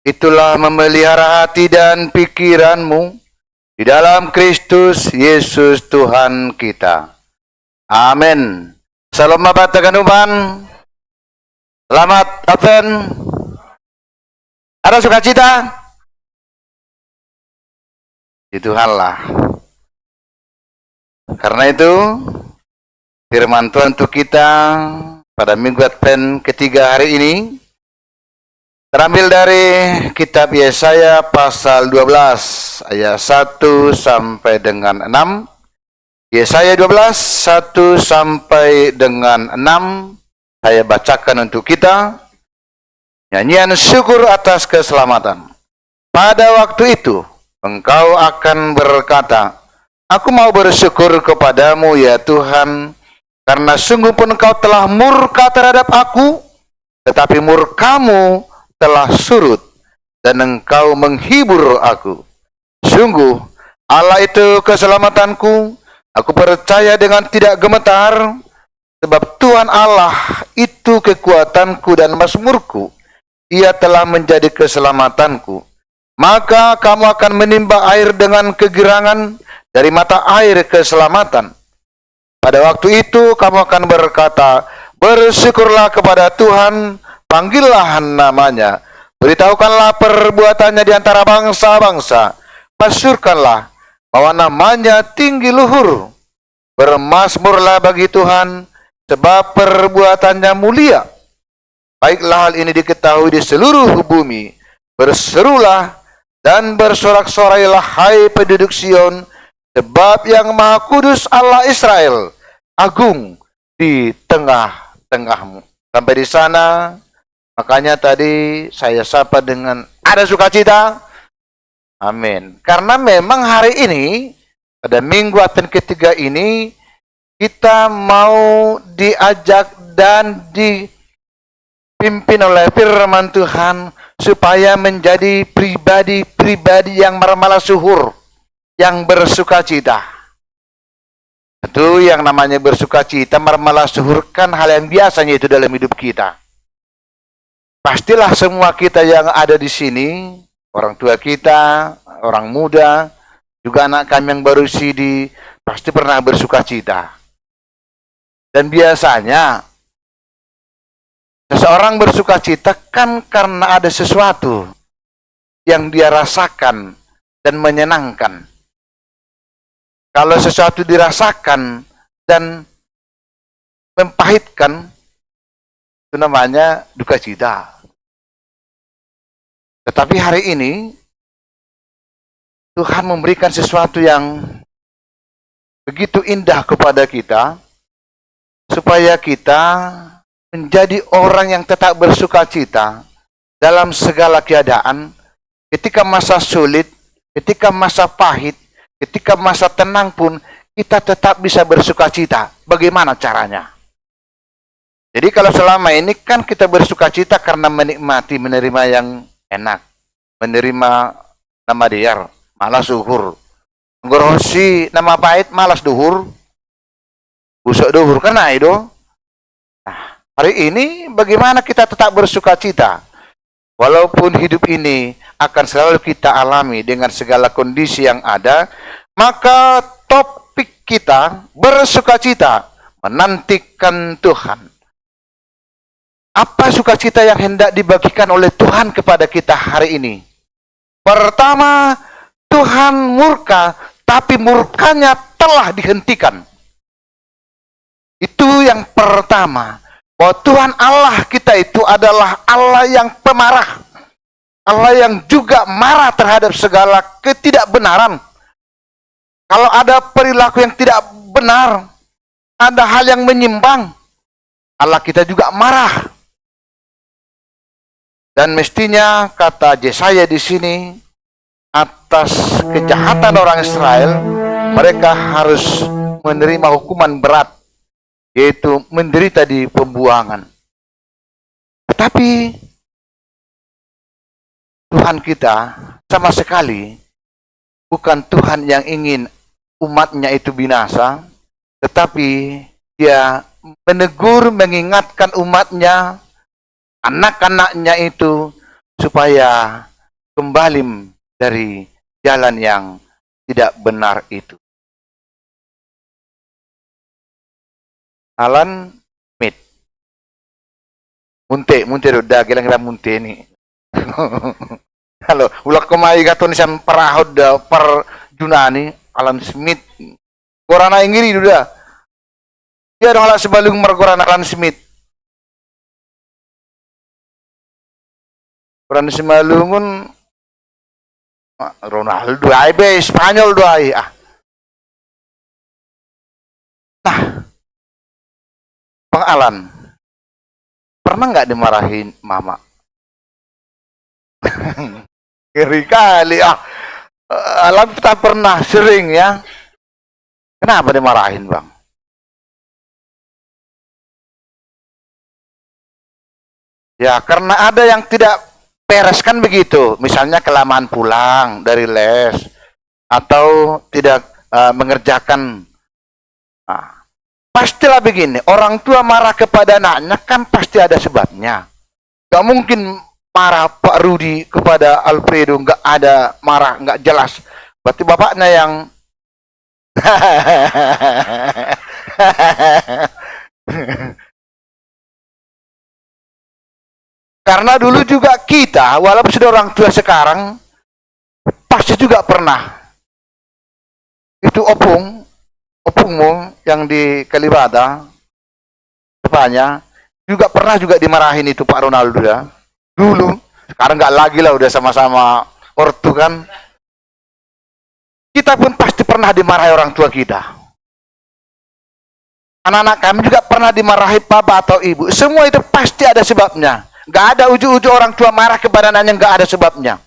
itulah memelihara hati dan pikiranmu di dalam Kristus Yesus Tuhan kita. Amin. Salam mabatakan uman. Selamat Advent. Ada sukacita? Di Tuhanlah. Karena itu firman Tuhan untuk kita pada Minggu Advent ketiga hari ini terambil dari kitab Yesaya pasal 12 ayat 1 sampai dengan 6. Yesaya 12 1 sampai dengan 6 saya bacakan untuk kita. Nyanyian syukur atas keselamatan. Pada waktu itu engkau akan berkata, aku mau bersyukur kepadamu ya Tuhan, karena sungguh pun engkau telah murka terhadap aku, tetapi murkamu telah surut, dan Engkau menghibur aku. Sungguh, Allah itu keselamatanku. Aku percaya dengan tidak gemetar, sebab Tuhan Allah itu kekuatanku dan mazmurku. Ia telah menjadi keselamatanku. Maka kamu akan menimba air dengan kegirangan dari mata air keselamatan. Pada waktu itu kamu akan berkata, bersyukurlah kepada Tuhan, panggillah namanya, beritahukanlah perbuatannya di antara bangsa-bangsa, masyhurkanlah bahwa namanya tinggi luhur. Bermazmurlah bagi Tuhan, sebab perbuatannya mulia. Baiklah hal ini diketahui di seluruh bumi. Berserulah dan bersorak-sorailah hai penduduk Sion, sebab yang Maha Kudus Allah Israel agung di tengah-tengahmu. Sampai di sana, makanya tadi saya sapa dengan ada sukacita. Amin. Karena memang hari ini, pada minggu Advent ketiga ini, kita mau diajak dan dipimpin oleh firman Tuhan supaya menjadi pribadi-pribadi yang marmalah suhur, yang bersukacita. Itu yang namanya bersukacita, marmalah suhur kan hal yang biasanya itu dalam hidup kita. Pastilah semua kita yang ada di sini, orang tua kita, orang muda, juga anak kami yang baru sidi, pasti pernah bersukacita. Dan biasanya seseorang bersukacita kan karena ada sesuatu yang dia rasakan dan menyenangkan. Kalau sesuatu dirasakan dan mempahitkan, itu namanya duka cita. Tetapi hari ini Tuhan memberikan sesuatu yang begitu indah kepada kita, supaya kita menjadi orang yang tetap bersukacita dalam segala keadaan, ketika masa sulit, ketika masa pahit, ketika masa tenang pun, kita tetap bisa bersukacita. Bagaimana caranya? Jadi kalau selama ini kan kita bersukacita karena menikmati, menerima yang enak, menerima nama diar, malas duhur. Ngorosi nama pahit, malas duhur. Busuk duhur kena itu. Nah, hari ini bagaimana kita tetap bersukacita? Walaupun hidup ini akan selalu kita alami dengan segala kondisi yang ada, maka topik kita bersukacita, menantikan Tuhan. Apa sukacita yang hendak dibagikan oleh Tuhan kepada kita hari ini? Pertama, Tuhan murka, tapi murkanya telah dihentikan. Itu yang pertama. Bahwa Tuhan Allah kita itu adalah Allah yang pemarah. Allah yang juga marah terhadap segala ketidakbenaran. Kalau ada perilaku yang tidak benar, ada hal yang menyimpang, Allah kita juga marah. Dan mestinya kata Yesaya di sini, atas kejahatan orang Israel, mereka harus menerima hukuman berat, yaitu menderita di pembuangan. Tetapi Tuhan kita sama sekali bukan Tuhan yang ingin umatnya itu binasa, tetapi Dia menegur, mengingatkan umatnya, anak-anaknya itu, supaya kembali dari jalan yang tidak benar itu. Alan Smith. Munte udah gilang munte ni. Halo, ulak kemai gaton siam perahod per Junani Alan Smith. Gorana ingiri duda. Dia dong ala sebalung mergorana Alan Smith. Gorana sebalungun Ronaldo ay be Spanyol do ay ah. Nah, Bang Alan, pernah nggak dimarahin mama? Ngeri kali ah. Alan tak pernah, sering ya. Kenapa dimarahin bang? Ya karena ada yang tidak beres kan begitu. Misalnya kelamaan pulang dari les atau tidak mengerjakan. Nah, pastilah begini, orang tua marah kepada anaknya kan pasti ada sebabnya. Gak mungkin marah Pak Rudi kepada Alfredo, nggak ada marah, nggak jelas. Berarti bapaknya yang karena dulu juga kita, walaupun sudah orang tua sekarang, pasti juga pernah. Itu opungmu yang di Kalibata, bapaknya, juga pernah juga dimarahin itu Pak Ronaldo ya. Dulu, sekarang nggak lagi lah, udah sama-sama ortu kan. Kita pun pasti pernah dimarahi orang tua kita. Anak-anak kami juga pernah dimarahi papa atau ibu. Semua itu pasti ada sebabnya. Nggak ada ujuk-ujuk orang tua marah kepada anaknya, nggak ada sebabnya.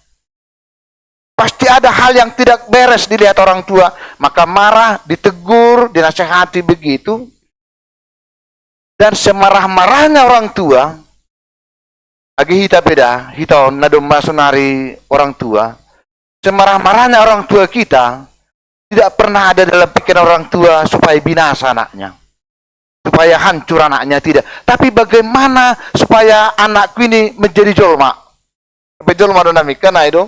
Pasti ada hal yang tidak beres dilihat orang tua, maka marah, ditegur, dinasehati begitu. Dan semarah-marahnya orang tua, lagi hita beda, hita nadom masunari orang tua, semarah-marahnya orang tua kita, tidak pernah ada dalam pikiran orang tua supaya binasa anaknya, supaya hancur anaknya, tidak. Tapi bagaimana supaya anakku ini menjadi jolma? Apa jolma do namika na itu?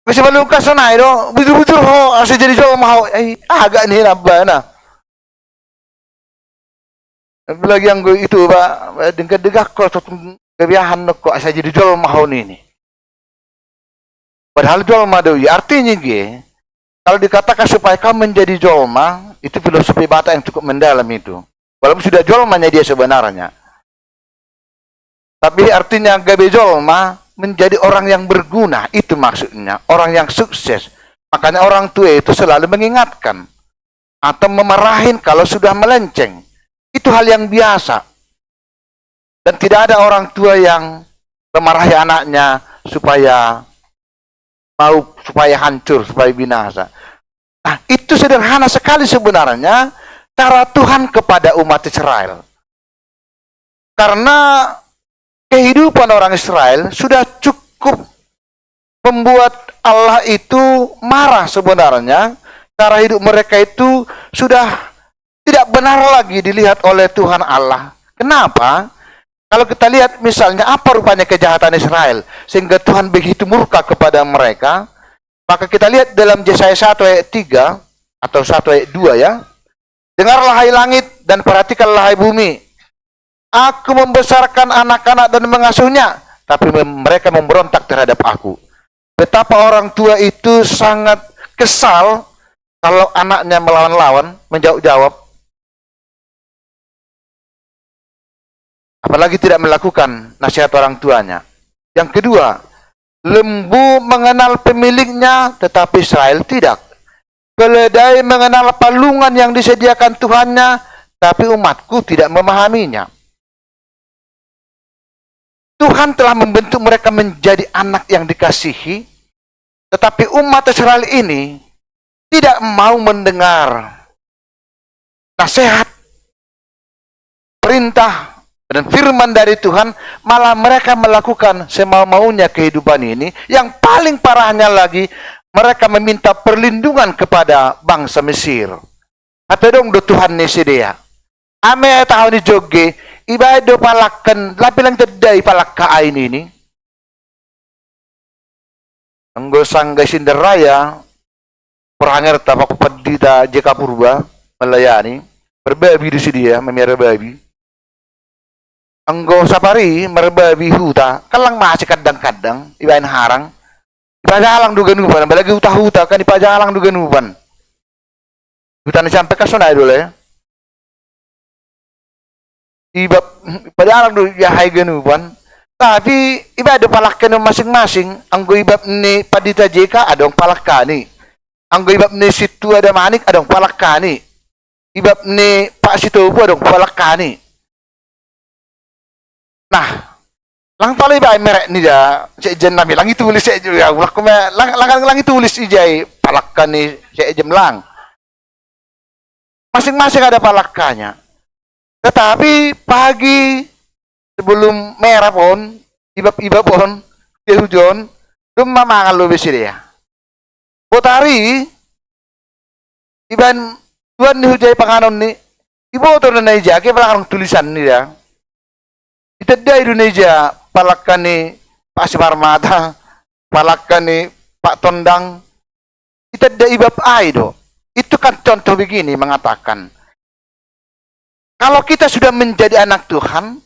Masih belum kasih na itu, bujur-bujur ho, asal jadi jolma ho, agak nih nabah na. Lagi yang gue itu pak, dengak kok kebiahan kok asal jadi jolma ho ini. Padahal jolma doi, artinya gue, kalau dikatakan supaya kamu menjadi jolma, itu filosofi Batak yang cukup mendalam itu. Walaupun sudah jolmanya dia sebenarnya. Tapi artinya gabe jolma menjadi orang yang berguna, itu maksudnya. Orang yang sukses. Makanya orang tua itu selalu mengingatkan. Atau memarahin kalau sudah melenceng. Itu hal yang biasa. Dan tidak ada orang tua yang memarahi anaknya supaya hancur, supaya binasa. Nah, itu sederhana sekali sebenarnya cara Tuhan kepada umat Israel. Karena kehidupan orang Israel sudah cukup membuat Allah itu marah sebenarnya. Cara hidup mereka itu sudah tidak benar lagi dilihat oleh Tuhan Allah. Kenapa? Kalau kita lihat misalnya apa rupanya kejahatan Israel sehingga Tuhan begitu murka kepada mereka, maka kita lihat dalam Yesaya 1 ayat 3 atau 1 ayat 2 ya. Dengarlah hai langit dan perhatikanlah hai bumi. Aku membesarkan anak-anak dan mengasuhnya, tapi mereka memberontak terhadap aku. Betapa orang tua itu sangat kesal kalau anaknya melawan-lawan, menjawab-jawab. Apalagi tidak melakukan nasihat orang tuanya. Yang kedua, lembu mengenal pemiliknya, tetapi Israel tidak. Keledai mengenal palungan yang disediakan Tuhannya, tapi umatku tidak memahaminya. Tuhan telah membentuk mereka menjadi anak yang dikasihi, tetapi umat Israel ini tidak mau mendengar nasihat, perintah, dan firman dari Tuhan, malah mereka melakukan semau-maunya kehidupan ini. Yang paling parahnya lagi, mereka meminta perlindungan kepada bangsa Mesir. Atau dong do Tuhan nisi dia. Ame tahu ni joge, ibadah palakan, lapi lang tadai palaka ini. Anggo sangga sinderaya, perhanger tapak padita jeka purba, melayani, berbabi di sini ya, memelihara babi. Anggo sapari merbabi huta, kalang masih kadang-kadang, ibain harang, ipajalang duganuban, balagi huta-huta kan ipajalang duganuban. Hutan sampai ke sana dulu ya. Ipajalang du ya hai ganuban, tapi ibadah palakkan masing-masing. Anggo ibab ni padita jeka adong palakani. Anggo ibab ni situ ada manik adong palakani. Ibab ni Pak Sitobu adong palakani. Nah, lang pala iba ay merek ni ja, si Ejen nami, lang itulis si Ejen, lang itulis ijay, palakkan ni si Ejen lang. Masing-masing ada palakkannya. Tetapi pagi sebelum merah pun, iba pun, hujon, dumma mangan lo besi dia. Potari, iban tuan ni hujai panganon ni, ibu tu na naija, kaya pala tulisan ni dia. Itadda Indonesia, palakkan ni Pak Simarmata, palakkan ni Pak Tondang, itadda ibab ai do. Itu kan contoh begini mengatakan, kalau kita sudah menjadi anak Tuhan,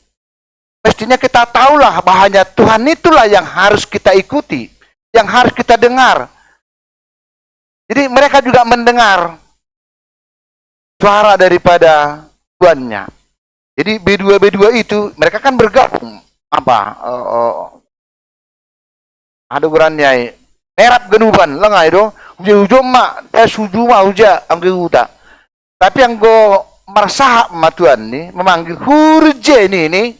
mestinya kita tahulah bahwa Tuhan itulah yang harus kita ikuti, yang harus kita dengar. Jadi mereka juga mendengar suara daripada Tuannya. Jadi B2 itu mereka kan bergabung ada ukurannya nerap genuban lengai do ujung mak sujuma uja angge uta. Tapi yang go mersahap matuan ni memanggil hurje ni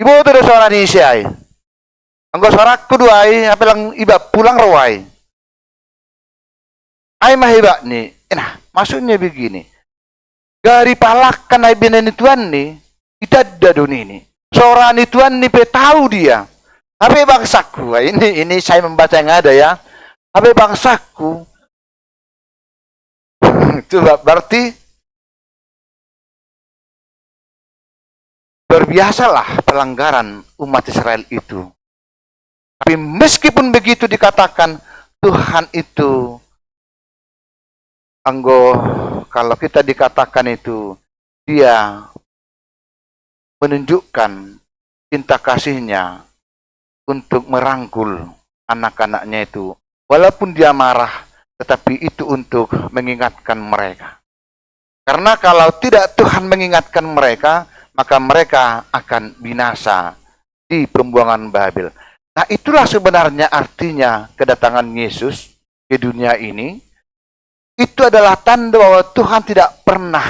ibu tu ada suara ni siai. Anggo suara kedua apa lang iba pulang rawai. Ai mahibak ni. Nah, maksudnya begini. Dari palakkan ai binani tuan ni itadda ini. Suara ni tuan ni pe tahu dia. Tapi bangsaku, ini saya membaca yang ada ya. Tapi bangsaku, coba berarti berbiasalah pelanggaran umat Israel itu. Tapi meskipun begitu dikatakan Tuhan itu, kalau kita dikatakan itu, dia menunjukkan cinta kasihnya untuk merangkul anak-anaknya itu. Walaupun dia marah, tetapi itu untuk mengingatkan mereka. Karena kalau tidak Tuhan mengingatkan mereka, maka mereka akan binasa di pembuangan Babel. Nah, itulah sebenarnya artinya kedatangan Yesus ke dunia ini. Itu adalah tanda bahwa Tuhan tidak pernah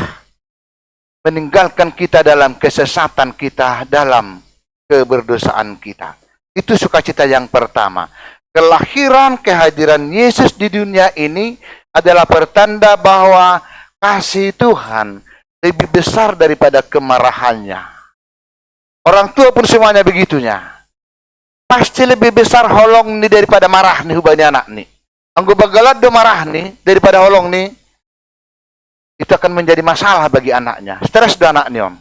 meninggalkan kita dalam kesesatan kita, dalam keberdosaan kita. Itu sukacita yang pertama. Kelahiran, kehadiran Yesus di dunia ini adalah pertanda bahwa kasih Tuhan lebih besar daripada kemarahannya. Orang tua pun semuanya begitunya. Pasti lebih besar holong ni daripada marah ni hubani anak ni. Anggo bagalat do marah ni daripada holong ni, itu akan menjadi masalah bagi anaknya. Stres do anak ni om.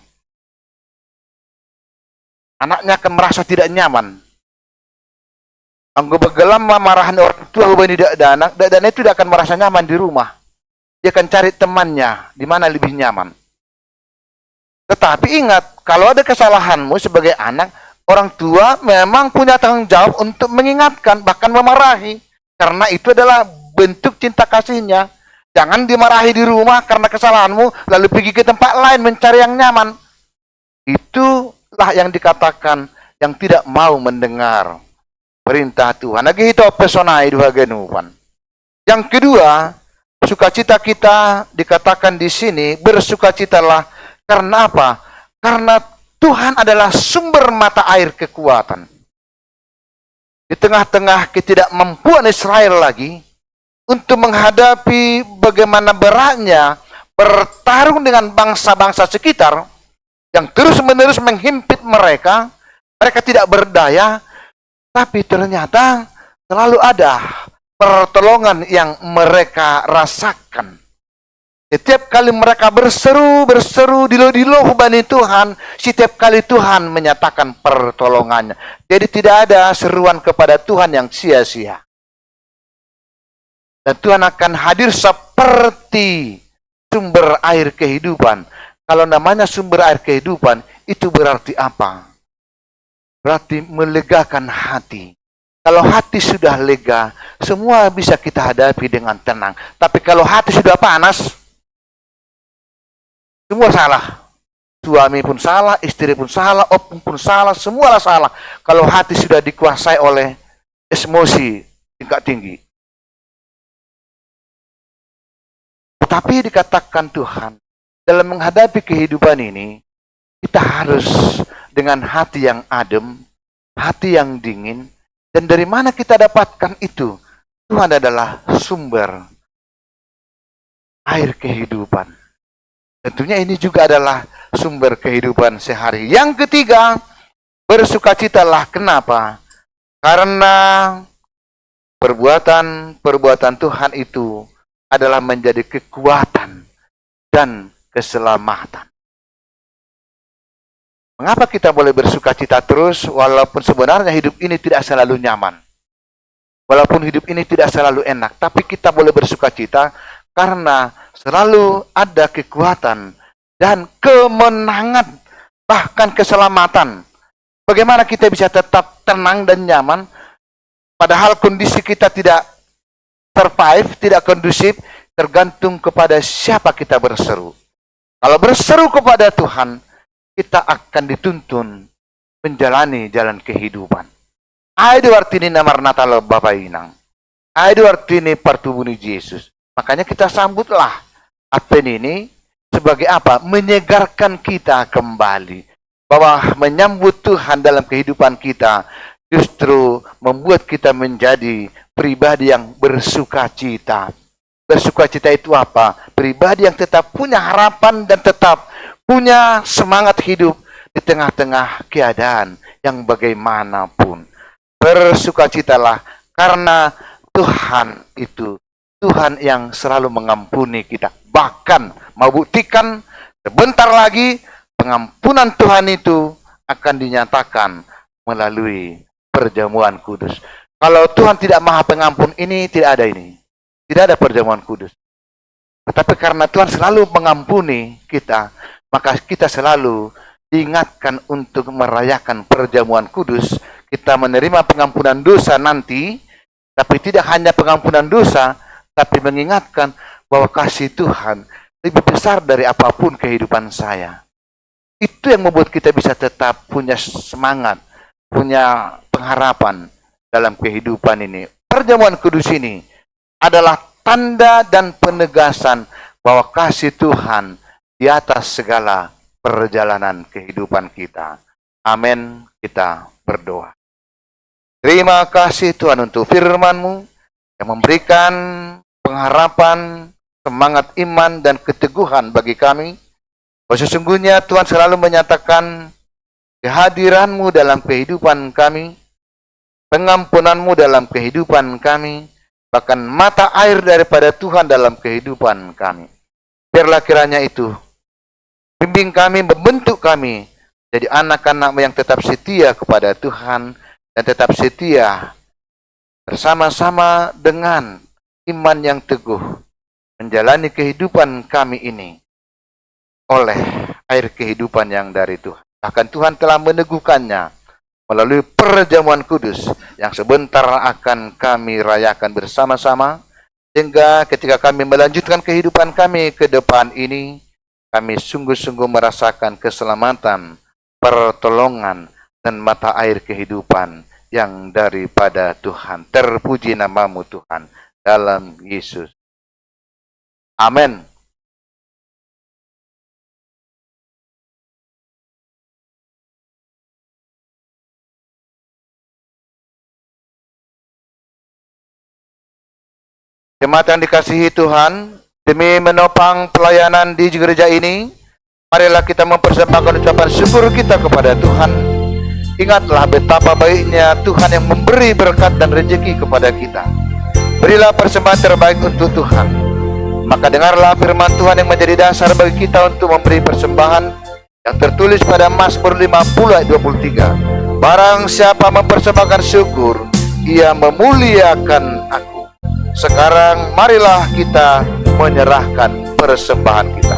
Anaknya akan merasa tidak nyaman. Anggo bagalam marah ni orang tua hubani anak itu tidak akan merasa nyaman di rumah. Dia akan cari temannya di mana lebih nyaman. Tetapi ingat, kalau ada kesalahanmu sebagai anak, orang tua memang punya tanggung jawab untuk mengingatkan, bahkan memarahi. Karena itu adalah bentuk cinta kasihnya. Jangan dimarahi di rumah karena kesalahanmu, lalu pergi ke tempat lain mencari yang nyaman. Itulah yang dikatakan yang tidak mau mendengar perintah Tuhan. Lagi itu pesonai dua genupan. Yang kedua, sukacita kita dikatakan di sini, bersukacitalah. Karena apa? Karena Tuhan adalah sumber mata air kekuatan. Di tengah-tengah ketidakmampuan Israel lagi untuk menghadapi bagaimana beratnya bertarung dengan bangsa-bangsa sekitar yang terus-menerus menghimpit mereka, mereka tidak berdaya, tapi ternyata selalu ada pertolongan yang mereka rasakan. Setiap kali mereka berseru, dilo-dilo hubani Tuhan, setiap kali Tuhan menyatakan pertolongannya. Jadi tidak ada seruan kepada Tuhan yang sia-sia. Dan Tuhan akan hadir seperti sumber air kehidupan. Kalau namanya sumber air kehidupan, itu berarti apa? Berarti melegakan hati. Kalau hati sudah lega, semua bisa kita hadapi dengan tenang. Tapi kalau hati sudah panas, semua salah. Suami pun salah, istri pun salah, opung pun salah, semualah salah. Kalau hati sudah dikuasai oleh emosi tingkat tinggi. Tetapi dikatakan Tuhan, dalam menghadapi kehidupan ini, kita harus dengan hati yang adem, hati yang dingin. Dan dari mana kita dapatkan itu? Tuhan adalah sumber air kehidupan. Tentunya ini juga adalah sumber kehidupan sehari. Yang ketiga, bersukacitalah. Kenapa? Karena perbuatan Tuhan itu adalah menjadi kekuatan dan keselamatan. Mengapa kita boleh bersuka cita terus walaupun sebenarnya hidup ini tidak selalu nyaman? Walaupun hidup ini tidak selalu enak, tapi kita boleh bersuka cita karena selalu ada kekuatan dan kemenangan, bahkan keselamatan. Bagaimana kita bisa tetap tenang dan nyaman, padahal kondisi kita tidak survive, tidak kondusif, tergantung kepada siapa kita berseru. Kalau berseru kepada Tuhan, kita akan dituntun menjalani jalan kehidupan. Aidu artini namarnata lo Bapak Inang. Aidu artini partubuni Yesus. Makanya kita sambutlah Advent ini sebagai apa? Menyegarkan kita kembali. Bahwa menyambut Tuhan dalam kehidupan kita justru membuat kita menjadi pribadi yang bersuka cita. Bersuka cita itu apa? Pribadi yang tetap punya harapan dan tetap punya semangat hidup di tengah-tengah keadaan yang bagaimanapun. Bersukacitalah karena Tuhan itu Tuhan yang selalu mengampuni kita. Bahkan mau buktikan sebentar lagi pengampunan Tuhan itu akan dinyatakan melalui perjamuan kudus. Kalau Tuhan tidak maha pengampun, ini tidak ada ini. Tidak ada perjamuan kudus. Tetapi karena Tuhan selalu mengampuni kita, maka kita selalu diingatkan untuk merayakan perjamuan kudus. Kita menerima pengampunan dosa nanti, tapi tidak hanya pengampunan dosa, tapi mengingatkan bahwa kasih Tuhan lebih besar dari apapun kehidupan saya. Itu yang membuat kita bisa tetap punya semangat, punya pengharapan dalam kehidupan ini. Perjamuan kudus ini adalah tanda dan penegasan bahwa kasih Tuhan di atas segala perjalanan kehidupan kita. Amin. Kita berdoa. Terima kasih Tuhan untuk firman-Mu yang memberikan pengharapan, semangat iman dan keteguhan bagi kami. Bahwa sesungguhnya Tuhan selalu menyatakan kehadiran-Mu dalam kehidupan kami, pengampunan-Mu dalam kehidupan kami, bahkan mata air daripada Tuhan dalam kehidupan kami. Biarlah kiranya itu bimbing kami, membentuk kami jadi anak-anak yang tetap setia kepada Tuhan dan tetap setia bersama-sama dengan iman yang teguh menjalani kehidupan kami ini oleh air kehidupan yang dari Tuhan. Bahkan Tuhan telah meneguhkannya melalui perjamuan kudus yang sebentar akan kami rayakan bersama-sama, sehingga ketika kami melanjutkan kehidupan kami ke depan ini, kami sungguh-sungguh merasakan keselamatan, pertolongan, dan mata air kehidupan yang daripada Tuhan. Terpuji nama-Mu Tuhan, dalam Yesus. Amin. Jemaat yang dikasihi Tuhan, demi menopang pelayanan di gereja ini, marilah kita mempersembahkan ucapan syukur kita kepada Tuhan. Ingatlah betapa baiknya Tuhan yang memberi berkat dan rezeki kepada kita. Berilah persembahan terbaik untuk Tuhan. Maka dengarlah firman Tuhan yang menjadi dasar bagi kita untuk memberi persembahan yang tertulis pada Mazmur 50 ayat 23. Barang siapa mempersembahkan syukur, ia memuliakan aku. Sekarang marilah kita menyerahkan persembahan kita.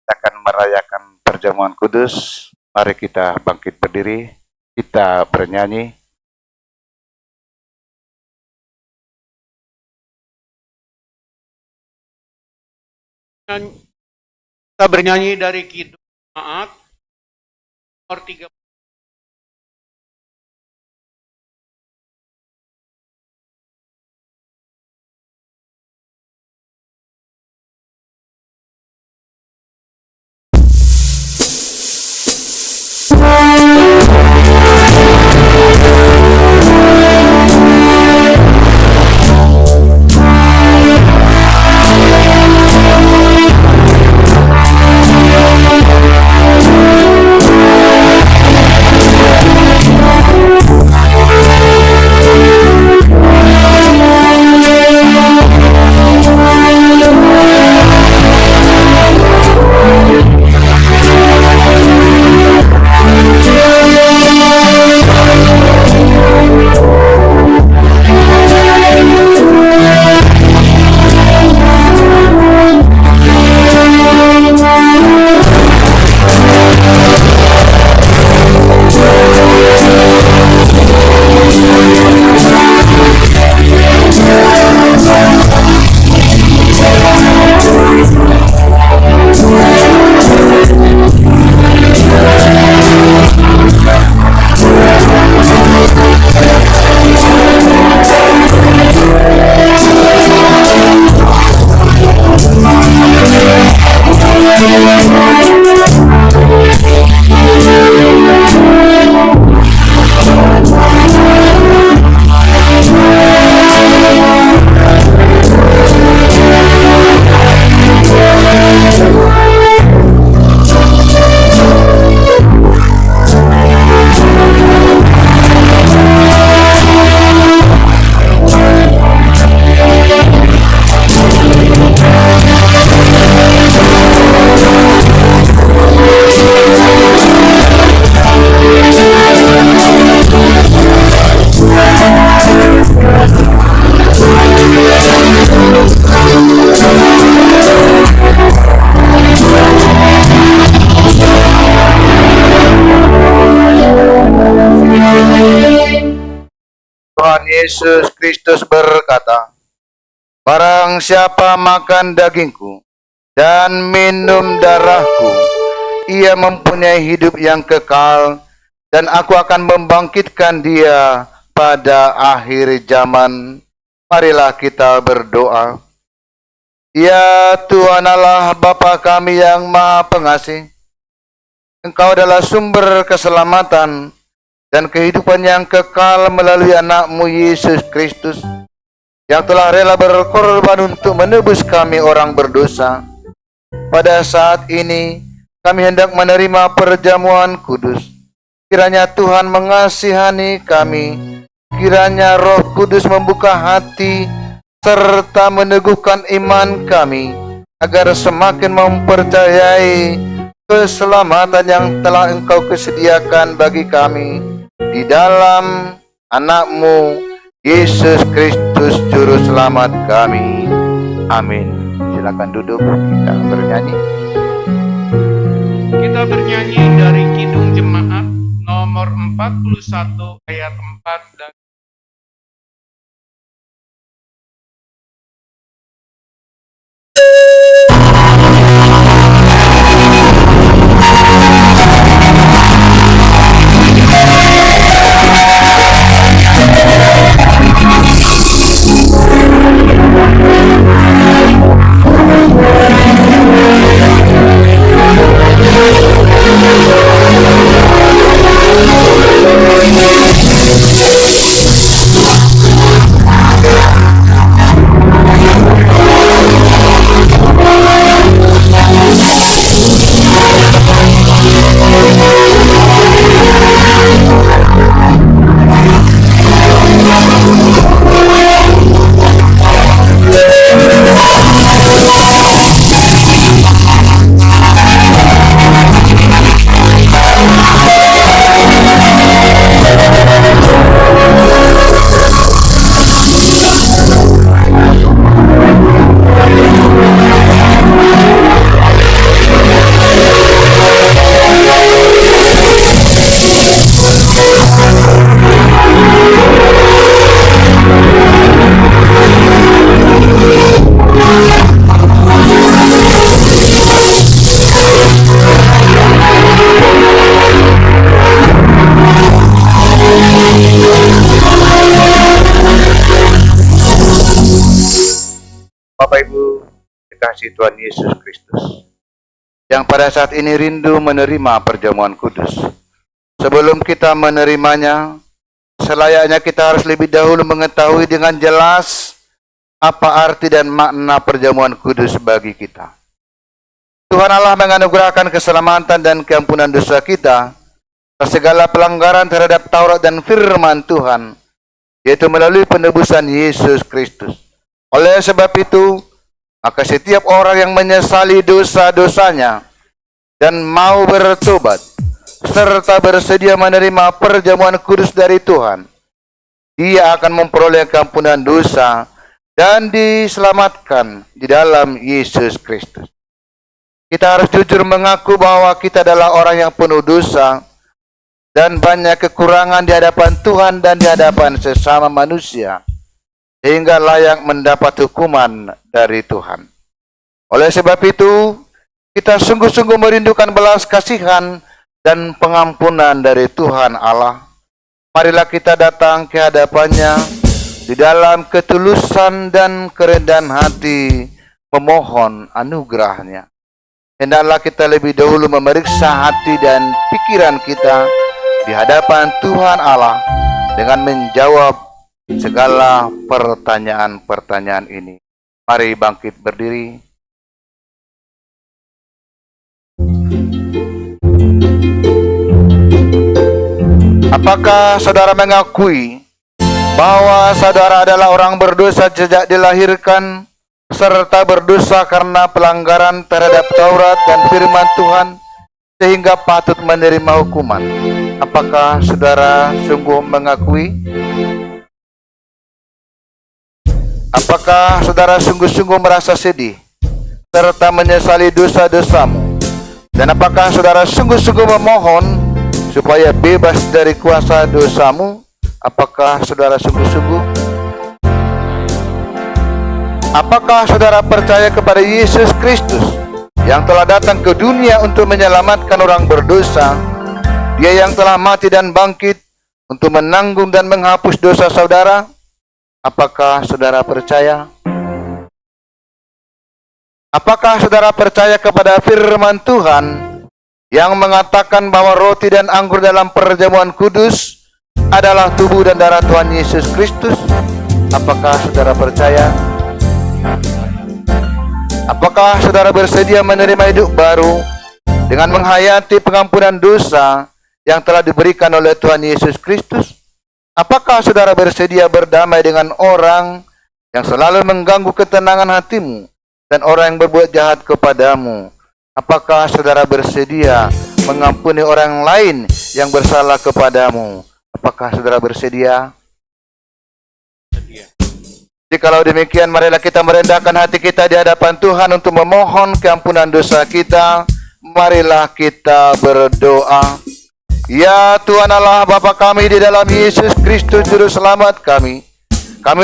Kita akan merayakan perjamuan kudus. Mari kita bangkit berdiri, kita bernyanyi. Kita bernyanyi dari Kidung Jemaat nomor 3. Tuhan Yesus Kristus berkata, "Barang siapa makan dagingku dan minum darahku, ia mempunyai hidup yang kekal, dan aku akan membangkitkan dia pada akhir zaman." Marilah kita berdoa. Ya Tuhan Allah Bapa kami yang Maha Pengasih, Engkau adalah sumber keselamatan dan kehidupan yang kekal melalui anak-Mu Yesus Kristus, yang telah rela berkorban untuk menebus kami orang berdosa. Pada saat ini, kami hendak menerima perjamuan kudus. Kiranya Tuhan mengasihani kami, kiranya Roh Kudus membuka hati serta meneguhkan iman kami, agar semakin mempercayai keselamatan yang telah Engkau kesediakan bagi kami di dalam anak-Mu Yesus Kristus Juru Selamat kami. Amin. Silakan duduk, kita bernyanyi. Kita bernyanyi dari Kidung Jemaat nomor 41 ayat 4 dan kasih Tuhan Yesus Kristus, yang pada saat ini rindu menerima perjamuan kudus. Sebelum kita menerimanya, selayaknya kita harus lebih dahulu mengetahui dengan jelas apa arti dan makna perjamuan kudus bagi kita. Tuhan Allah menganugerahkan keselamatan dan keampunan dosa kita atas segala pelanggaran terhadap Taurat dan firman Tuhan, yaitu melalui penebusan Yesus Kristus. Oleh sebab itu, maka setiap orang yang menyesali dosa-dosanya dan mau bertobat, serta bersedia menerima perjamuan kudus dari Tuhan, dia akan memperoleh keampunan dosa dan diselamatkan di dalam Yesus Kristus. Kita harus jujur mengaku bahwa kita adalah orang yang penuh dosa dan banyak kekurangan di hadapan Tuhan dan di hadapan sesama manusia, sehingga layak mendapat hukuman dari Tuhan. Oleh sebab itu, kita sungguh-sungguh merindukan belas kasihan dan pengampunan dari Tuhan Allah. Marilah kita datang ke hadapannya di dalam ketulusan dan kerendahan hati, memohon anugerahnya. Hendaklah kita lebih dahulu memeriksa hati dan pikiran kita di hadapan Tuhan Allah dengan menjawab segala pertanyaan-pertanyaan ini. Mari bangkit berdiri. Apakah saudara mengakui bahwa saudara adalah orang berdosa sejak dilahirkan, serta berdosa karena pelanggaran terhadap Taurat dan firman Tuhan, sehingga patut menerima hukuman? Apakah saudara sungguh mengakui? Apakah saudara sungguh-sungguh merasa sedih, serta menyesali dosa-dosamu? Dan apakah saudara sungguh-sungguh memohon supaya bebas dari kuasa dosamu? Apakah saudara sungguh-sungguh? Apakah saudara percaya kepada Yesus Kristus yang telah datang ke dunia untuk menyelamatkan orang berdosa? Dia yang telah mati dan bangkit untuk menanggung dan menghapus dosa saudara? Apakah saudara percaya? Apakah saudara percaya kepada firman Tuhan yang mengatakan bahwa roti dan anggur dalam perjamuan kudus adalah tubuh dan darah Tuhan Yesus Kristus? Apakah saudara percaya? Apakah saudara bersedia menerima hidup baru dengan menghayati pengampunan dosa yang telah diberikan oleh Tuhan Yesus Kristus? Apakah saudara bersedia berdamai dengan orang yang selalu mengganggu ketenangan hatimu dan orang yang berbuat jahat kepadamu? Apakah saudara bersedia mengampuni orang lain yang bersalah kepadamu? Apakah saudara bersedia? Jikalau demikian, marilah kita merendahkan hati kita di hadapan Tuhan untuk memohon keampunan dosa kita. Marilah kita berdoa. Ya Tuhan Allah Bapa kami di dalam Yesus Kristus Juru Selamat kami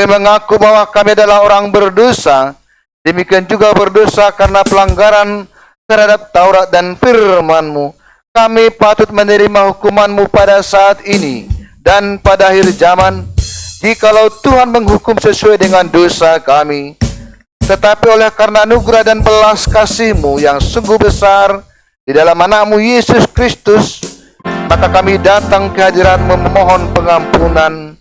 mengaku bahwa kami adalah orang berdosa, demikian juga berdosa karena pelanggaran terhadap Taurat dan firman-Mu. Kami patut menerima hukuman-Mu pada saat ini dan pada akhir zaman, jikalau Tuhan menghukum sesuai dengan dosa kami. Tetapi oleh karena anugerah dan belas kasih-Mu yang sungguh besar di dalam anak-Mu Yesus Kristus, maka kami datang ke hadirat-Mu memohon pengampunan.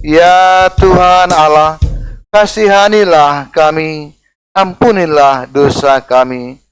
Ya Tuhan Allah, kasihanilah kami, ampunilah dosa kami.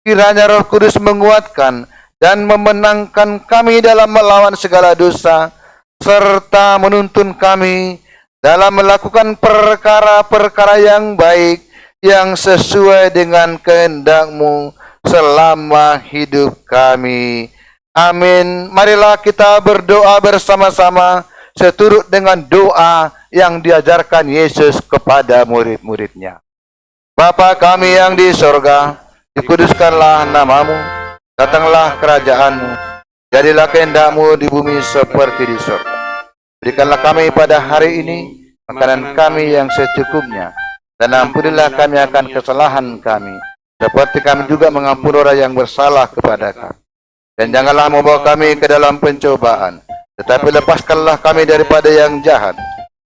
Kiranya Roh Kudus menguatkan dan memenangkan kami dalam melawan segala dosa, serta menuntun kami dalam melakukan perkara-perkara yang baik, yang sesuai dengan kehendak-Mu selama hidup kami. Amin. Marilah kita berdoa bersama-sama seturut dengan doa yang diajarkan Yesus kepada murid-muridnya. Bapa kami yang di sorga, dikuduskanlah nama-Mu, datanglah kerajaan-Mu, jadilah kehendak-Mu di bumi seperti di sorga. Berikanlah kami pada hari ini makanan kami yang secukupnya, dan ampunilah kami akan kesalahan kami, seperti kami juga mengampuni orang yang bersalah kepada kami. Dan janganlah membawa kami ke dalam pencobaan, tetapi lepaskanlah kami daripada yang jahat,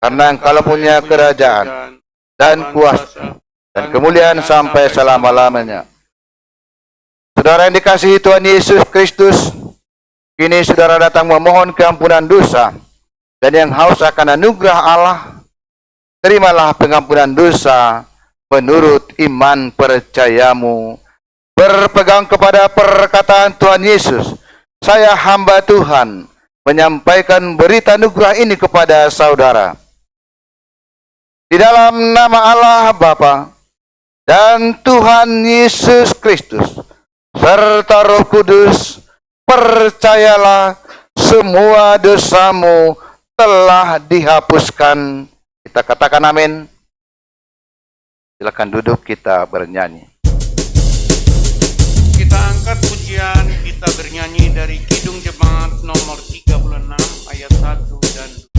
karena Engkau punya kerajaan dan kuasa dan kemuliaan sampai selama-lamanya. Saudara yang dikasihi Tuhan Yesus Kristus, kini saudara datang memohon keampunan dosa, dan yang haus akan anugerah Allah, terimalah pengampunan dosa menurut iman percayamu. Berpegang kepada perkataan Tuhan Yesus, saya hamba Tuhan menyampaikan berita anugerah ini kepada saudara. Di dalam nama Allah Bapa dan Tuhan Yesus Kristus serta Roh Kudus, percayalah semua dosamu telah dihapuskan. Kita katakan amin. Silakan duduk, kita bernyanyi. Kita angkat pujian, kita bernyanyi dari Kidung Jemaat nomor 36 ayat 1 dan 2.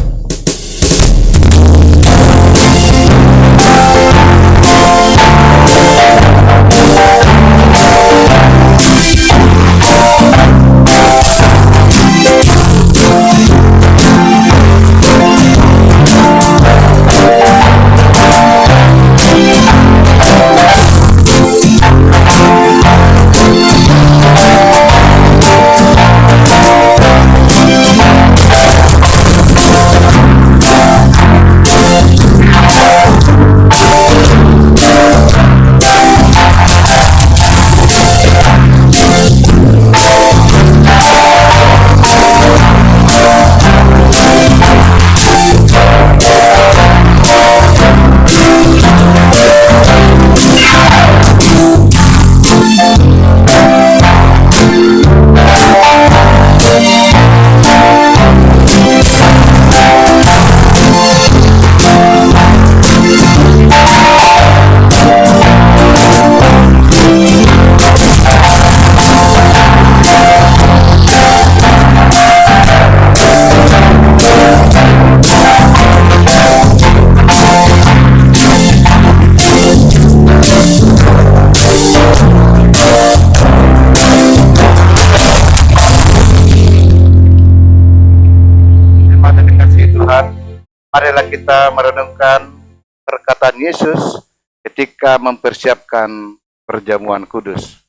Marilah kita merenungkan perkataan Yesus ketika mempersiapkan perjamuan kudus.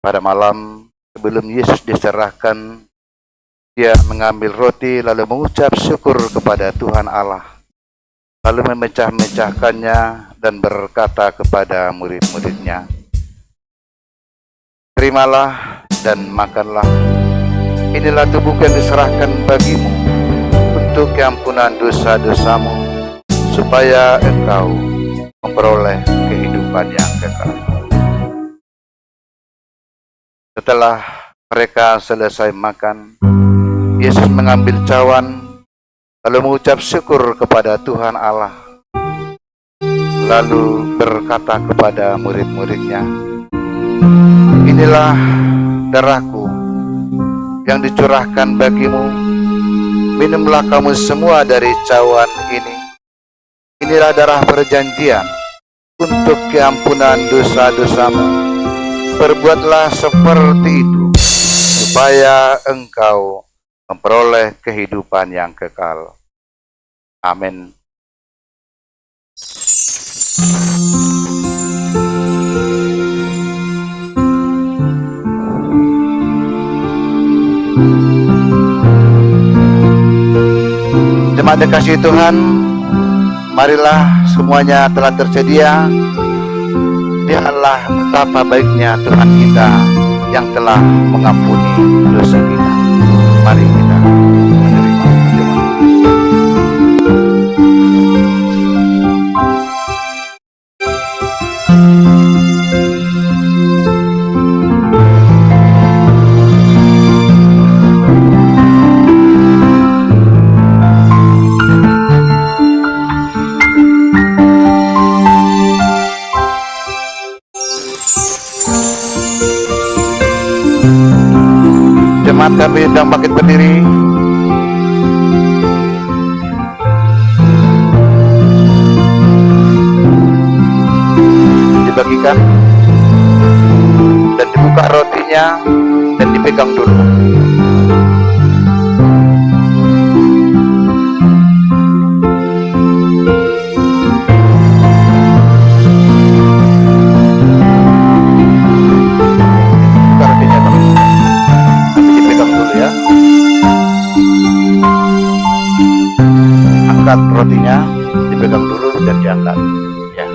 Pada malam sebelum Yesus diserahkan, Dia mengambil roti lalu mengucap syukur kepada Tuhan Allah, lalu memecah-mecahkannya dan berkata kepada murid-muridnya, "Terimalah dan makanlah, inilah tubuhku yang diserahkan bagimu untuk keampunan dosa-dosamu, supaya engkau memperoleh kehidupan yang kekal." Setelah mereka selesai makan, Yesus mengambil cawan, lalu mengucap syukur kepada Tuhan Allah, lalu berkata kepada murid-muridnya, "Inilah darahku yang dicurahkan bagimu, minumlah kamu semua dari cawan ini. Inilah darah perjanjian untuk keampunan dosa-dosamu. Perbuatlah seperti itu, supaya engkau memperoleh kehidupan yang kekal." Amin. Jemaat dikasihi Tuhan, marilah semuanya telah tersedia. Lihatlah betapa baiknya Tuhan kita yang telah mengampuni dosa kita. Mari kita menerima jemaat kami sedang bangkit berdiri. rotinya dan dipegang dulu. Buka rotinya, Bang. Tapi dipegang dulu ya. Angkat rotinya, dipegang dulu dan diangkat. Ya.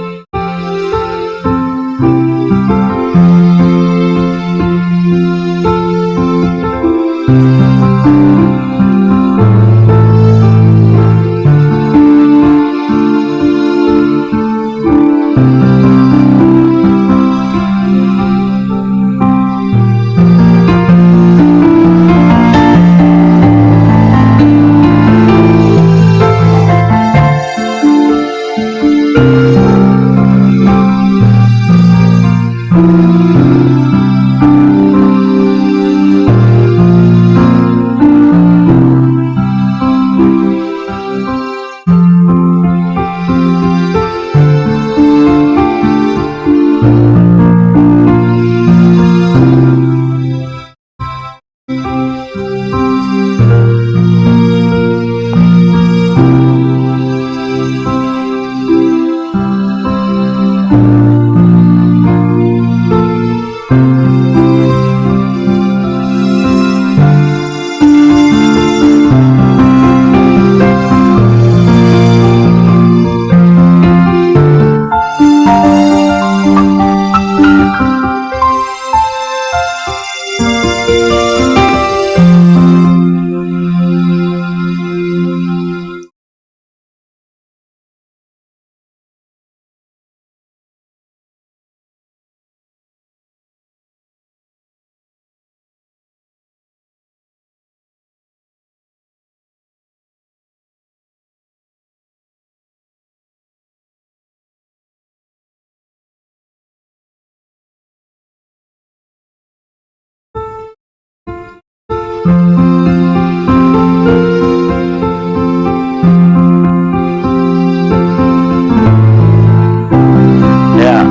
Ya,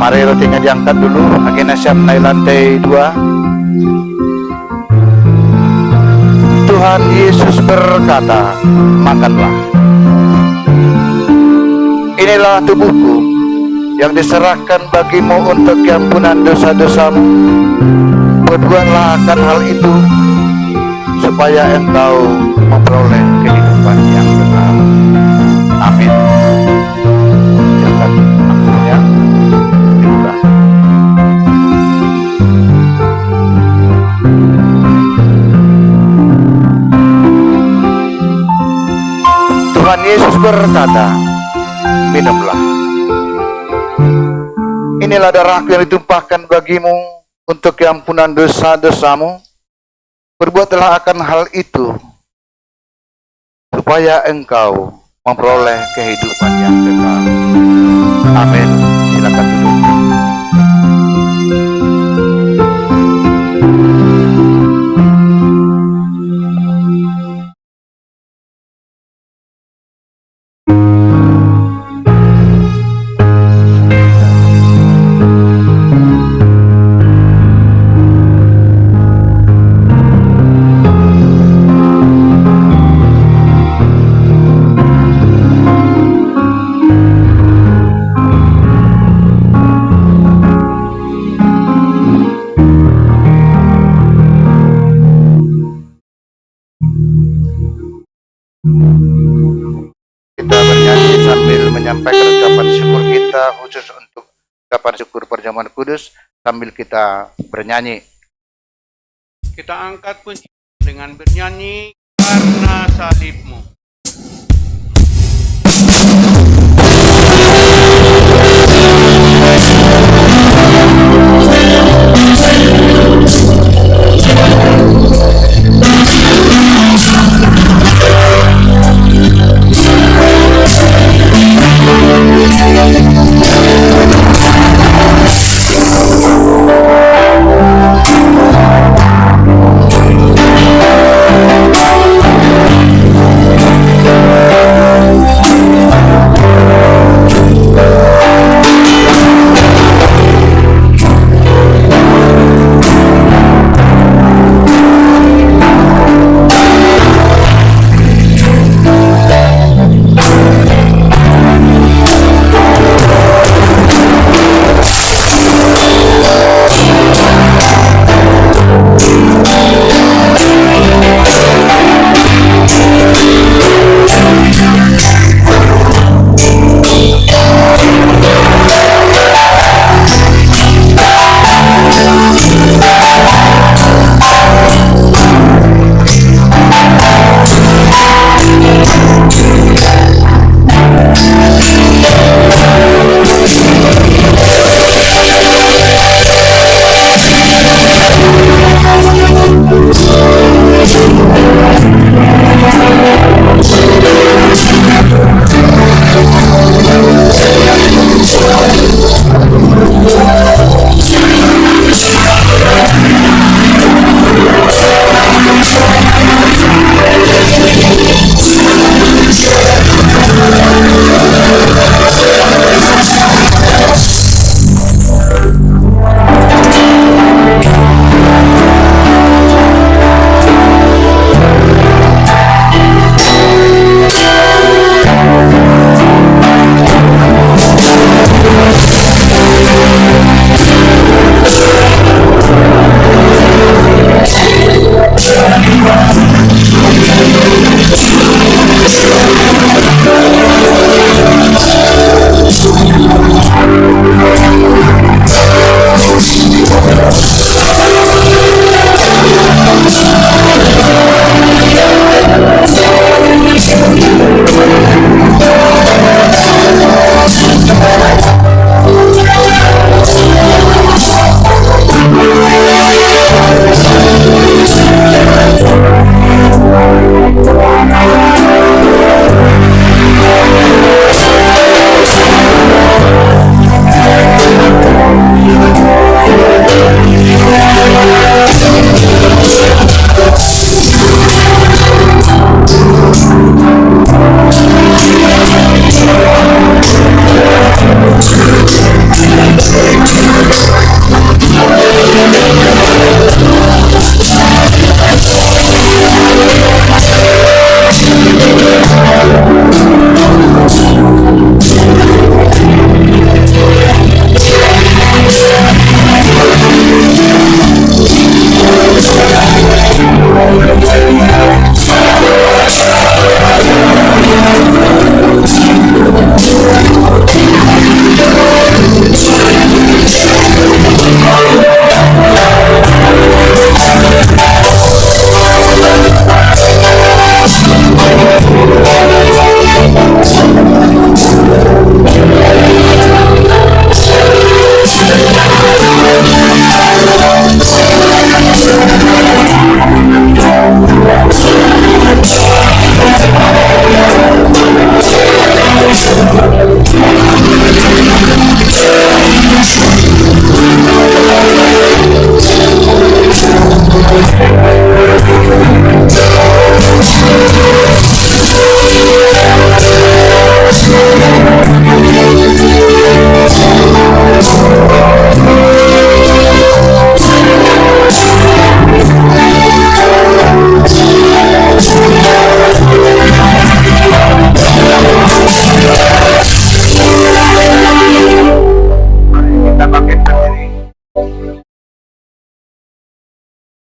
mari rotinya diangkat dulu. Agenda siap naik lantai 2. Tuhan Yesus berkata, makanlah. Inilah tubuhku yang diserahkan bagimu untuk keampunan dosa-dosamu. Berbuatlah akan hal itu supaya engkau memperoleh kehidupan yang kekal. Amin. Silakan ampulnya dibuka. Tuhan Yesus berkata, minumlah. Inilah darahku yang ditumpahkan bagimu untuk keampunan dosa-dosamu. Berbuatlah akan hal itu supaya engkau memperoleh kehidupan yang kekal. Amin. Silakan duduk. Kita bernyanyi sambil menyampaikan ucapan syukur kita, khusus untuk ucapan syukur perjamuan kudus, sambil kita bernyanyi. Kita angkat pujian dengan bernyanyi karena salibmu.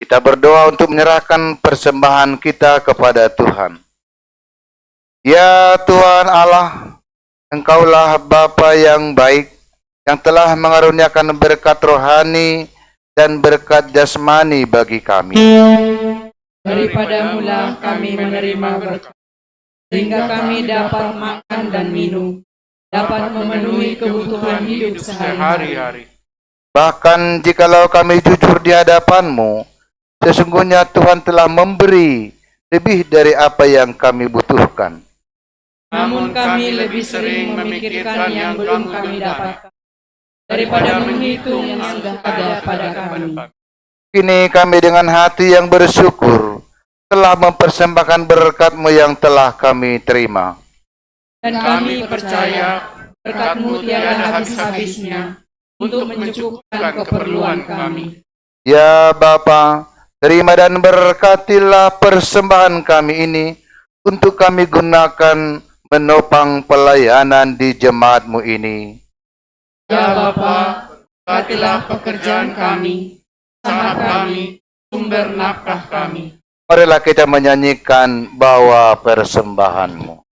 Kita berdoa untuk menyerahkan persembahan kita kepada Tuhan. Ya Tuhan Allah, Engkaulah Bapa yang baik, yang telah mengaruniakan berkat rohani dan berkat jasmani bagi kami. Daripada mula kami menerima berkat, sehingga kami dapat makan dan minum, dapat memenuhi kebutuhan hidup sehari-hari. Sehari-hari. Bahkan jikalau kami jujur di hadapan-Mu, sesungguhnya Tuhan telah memberi lebih dari apa yang kami butuhkan. Namun kami lebih sering memikirkan yang belum kami dapatkan, daripada menghitung yang sudah ada pada kami. Kini kami dengan hati yang bersyukur telah mempersembahkan berkat-Mu yang telah kami terima. Dan kami percaya berkat-Mu tiada habis-habisnya untuk mencukupkan keperluan kami. Ya Bapa, terima dan berkatilah persembahan kami ini untuk kami gunakan menopang pelayanan di jemaat-Mu ini. Ya Bapa, berkatilah pekerjaan kami, usaha kami, sumber nafkah kami. Marilah kita menyanyikan bawa persembahan-Mu.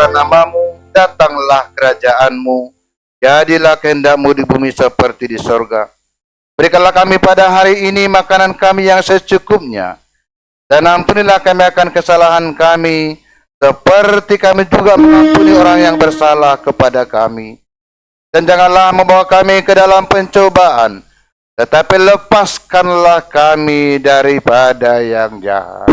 Namamu, datanglah kerajaanmu, jadilah kehendak-Mu di bumi seperti di sorga. Berikanlah kami pada hari ini makanan kami yang secukupnya, dan ampunilah kami akan kesalahan kami, seperti kami juga mengampuni orang yang bersalah kepada kami. Dan janganlah membawa kami ke dalam pencobaan, tetapi lepaskanlah kami daripada yang jahat.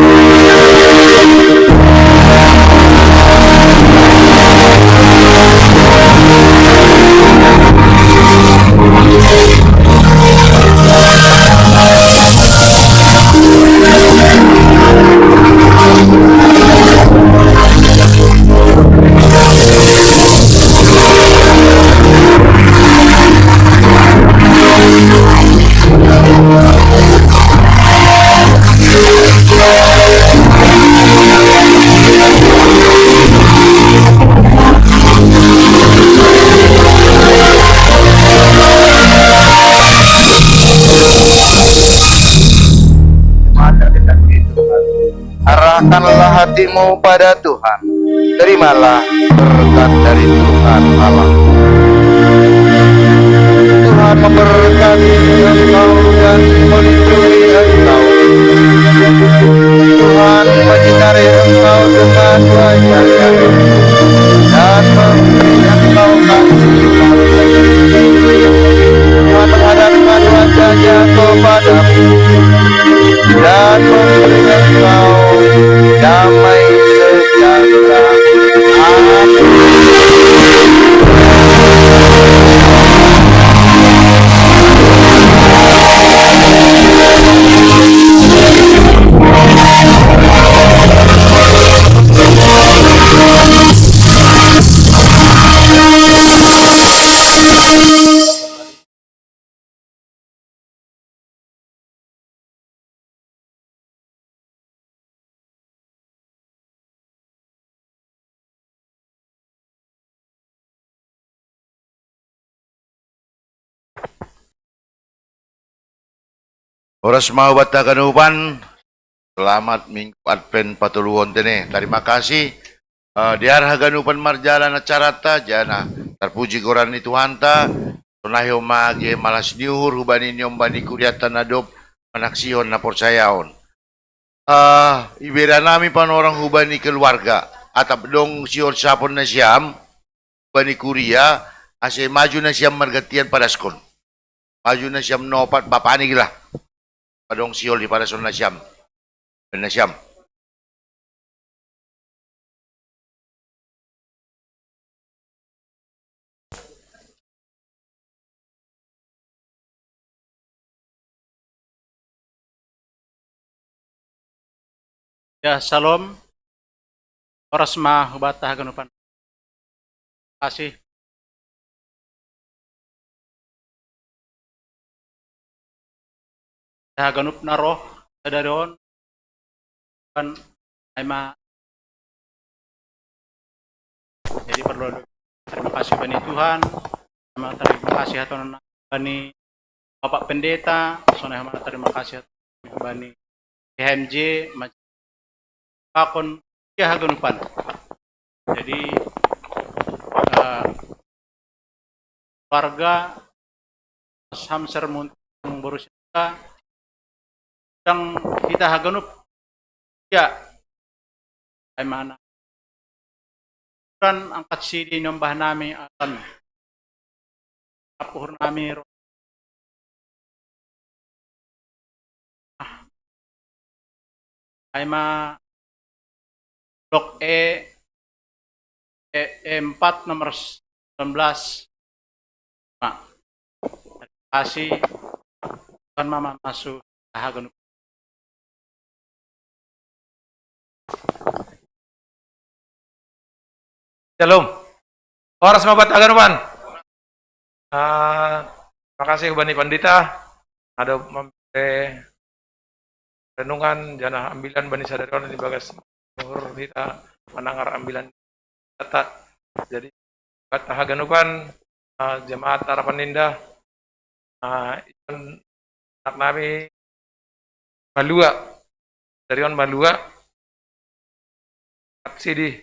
Arahkanlah hatimu pada Tuhan, terimalah berkat dari Tuhan Allah. Tuhan memberkati engkau dan melindungi engkau. Tuhan menyinari engkau dengan wajah-Nya dan memberi engkau kasih karunia. Tuhan menghadapkan wajah-Nya kepadamu dan memberi engkau damai sejahtera. Amin. Oras mau bata kanupan, selamat Minggu Advent patuluhon tene. Terima kasih Diar haganupan marjalan acarata jana terpuji gorani Tuhanta tunahyo mage malas diuhur hubani nyom bani kuriatan adop manaksion na porsayaon. Ibera nami pan orang hubani keluarga atap dong sior sapon na siyam hubani kuria ase maju na siyam margatian pada skon. Maju na siyam nopat bapani gila. Padong siol di pada son na siyam. Na siyam. Ya, salam. Oras mahubata haganupan. Kasih. Haganup na roh sadarion kan ay jadi perlu terima kasih bani Tuhan, terima kasih atas bani Bapak Pendeta, terima kasih atas bani HMJ, pakon ya haganupan. Jadi warga Samser Muntang Borusita yang kita haganup ya ay mana dan angkat sidi nombah nami akan apuhur nami ay blok E4 nomor 19. Terima kasih Tuhan mama masuk hagan. Shalom. Oras mabat aganupan. Terima kasih Bani Pandita. Ada renungan jana ambilan Bani Sadarion di bagas Nuhur kita menangar ambilan data. Jadi kata haganupan jemaat harapan indah anak nabi Malua Darion Malua sidi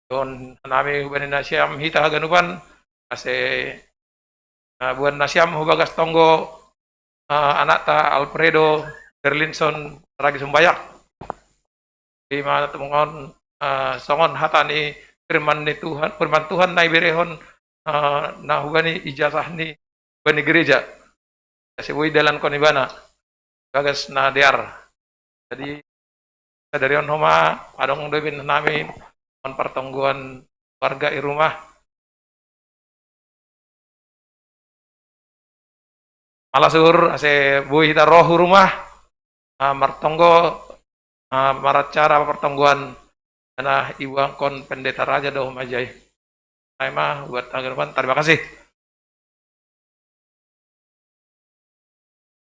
don nami hubani nasyam hita haganupan ase buan nasyam hubagas tonggo anak ta Alfredo Berlinson ragi sumbayak di mana temungon songon hatani firman Tuhan nai berehon na hubani ijazah ni bani gereja sebui dalan konibana bagas na diar jadi dari on homa adong debin nami on pertongguan warga di rumah malasur ase bui hita roh rumah martonggo maracara pertongguan dana iwang kon pendeta raja doh majai mah buat tanggapan terima kasih.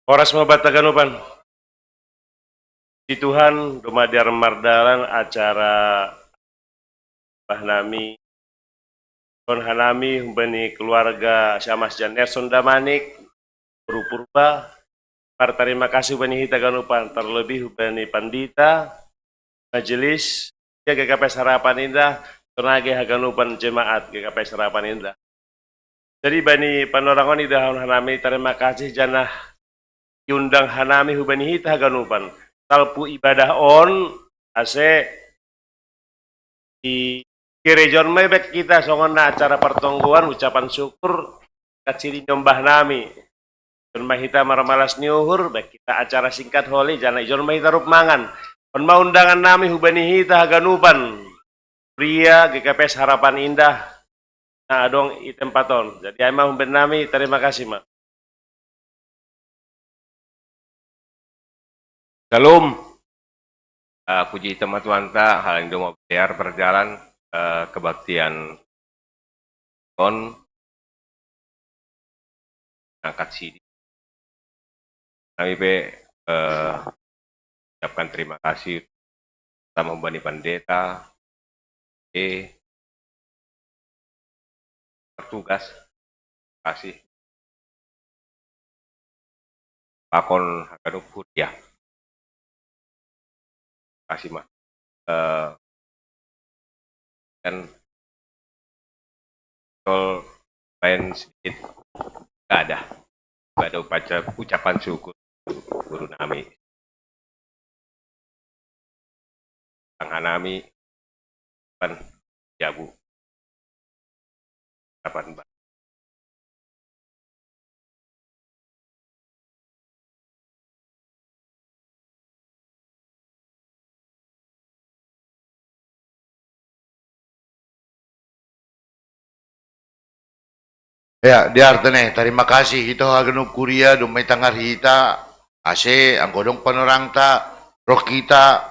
Oras mabat taganupan. Di Tuhan dumadiar mardalan acara pahnami kon hanami humbani keluarga Syamas Janerson Damanik berupurba terima kasih bani hita ganupan terlebih bani pandita majelis ya GKP Harapan Indah tenaga haganupan jemaat GKP Harapan Indah. Jadi bani panorangon idahun hanami terima kasih janah yundang hanami hubani hita haganupan talpu ibadah on ase di gerejon mebek kita songon acara pertongguan ucapan syukur kaciri nyombah nami John Mahita marmalas niuhur baik kita acara singkat holi jana John Mahita rup mangan on undangan nami hubani hita haganupan pria GKP Harapan Indah nah dong i tempaton jadi emang hubani nami terima kasih mak. Shalom. Puji teman Tuanta hal yang mau biar berjalan kebaktian kon angkat sidi. Kami ucapkan terima kasih sama Bani Pandeta bertugas kasih pakon haganup huriah kasih mah kan kalau main sedikit nggak ada ucapan syukur guru nami Kang Hanami pan jabu kapan Mbak. Ya, di artene, terima kasih kita hagenuk kuria dumay tangar hita, ase ang kodong panorang ta, roh kita,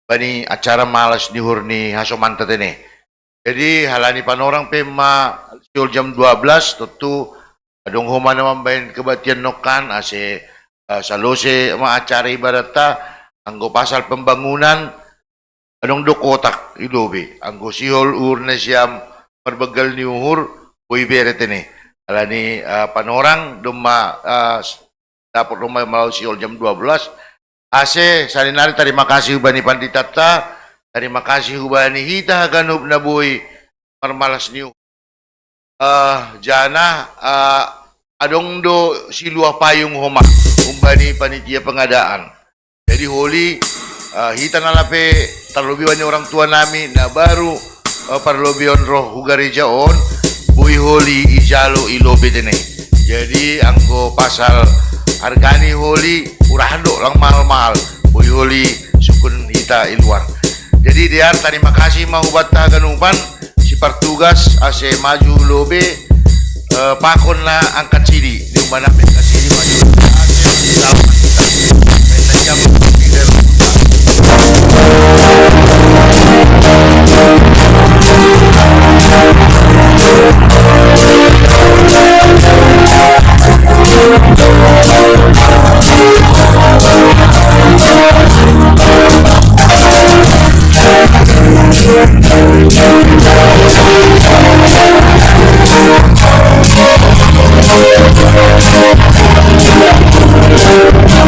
bani acara malas ni hurni hasomanta tene. Jadi halani panorang pema siul jam 12, tentu adong huma naman bayan kebatian nokan, ase salose ma acara ibadata, anggo pasal pembangunan, adong dokotak ilobe, anggo sihol urne siam perbegal ni uhur, Uy beret ini, alani panorang duma dapat rumah malau siol jam 12. Ase salinari terima kasih ubani panditata, terima kasih ubani hita ganup nabuhi marmalas niu. Jana adong do siluah payung homa umbani panitia pengadaan. Jadi holi hita nalape terlebih banyak orang tua nami na baru perlobion roh hugareja on. Bui holi ijalo ilobe dene. Jadi anggo pasal hargani holi urahdo lang mahal-mahal. Bui holi sukun hita iluar. Jadi dia terima kasih mau bata ganupan si pertugas ase maju lobe pakon la angkat sidi di mana angkat sidi maju ase lawan kita jam leader Thank you.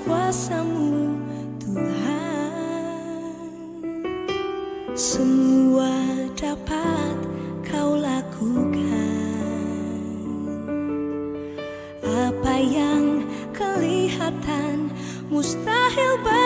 kuasa-Mu Tuhan. Semua dapat Kau lakukan. Apa yang kelihatan mustahil bagi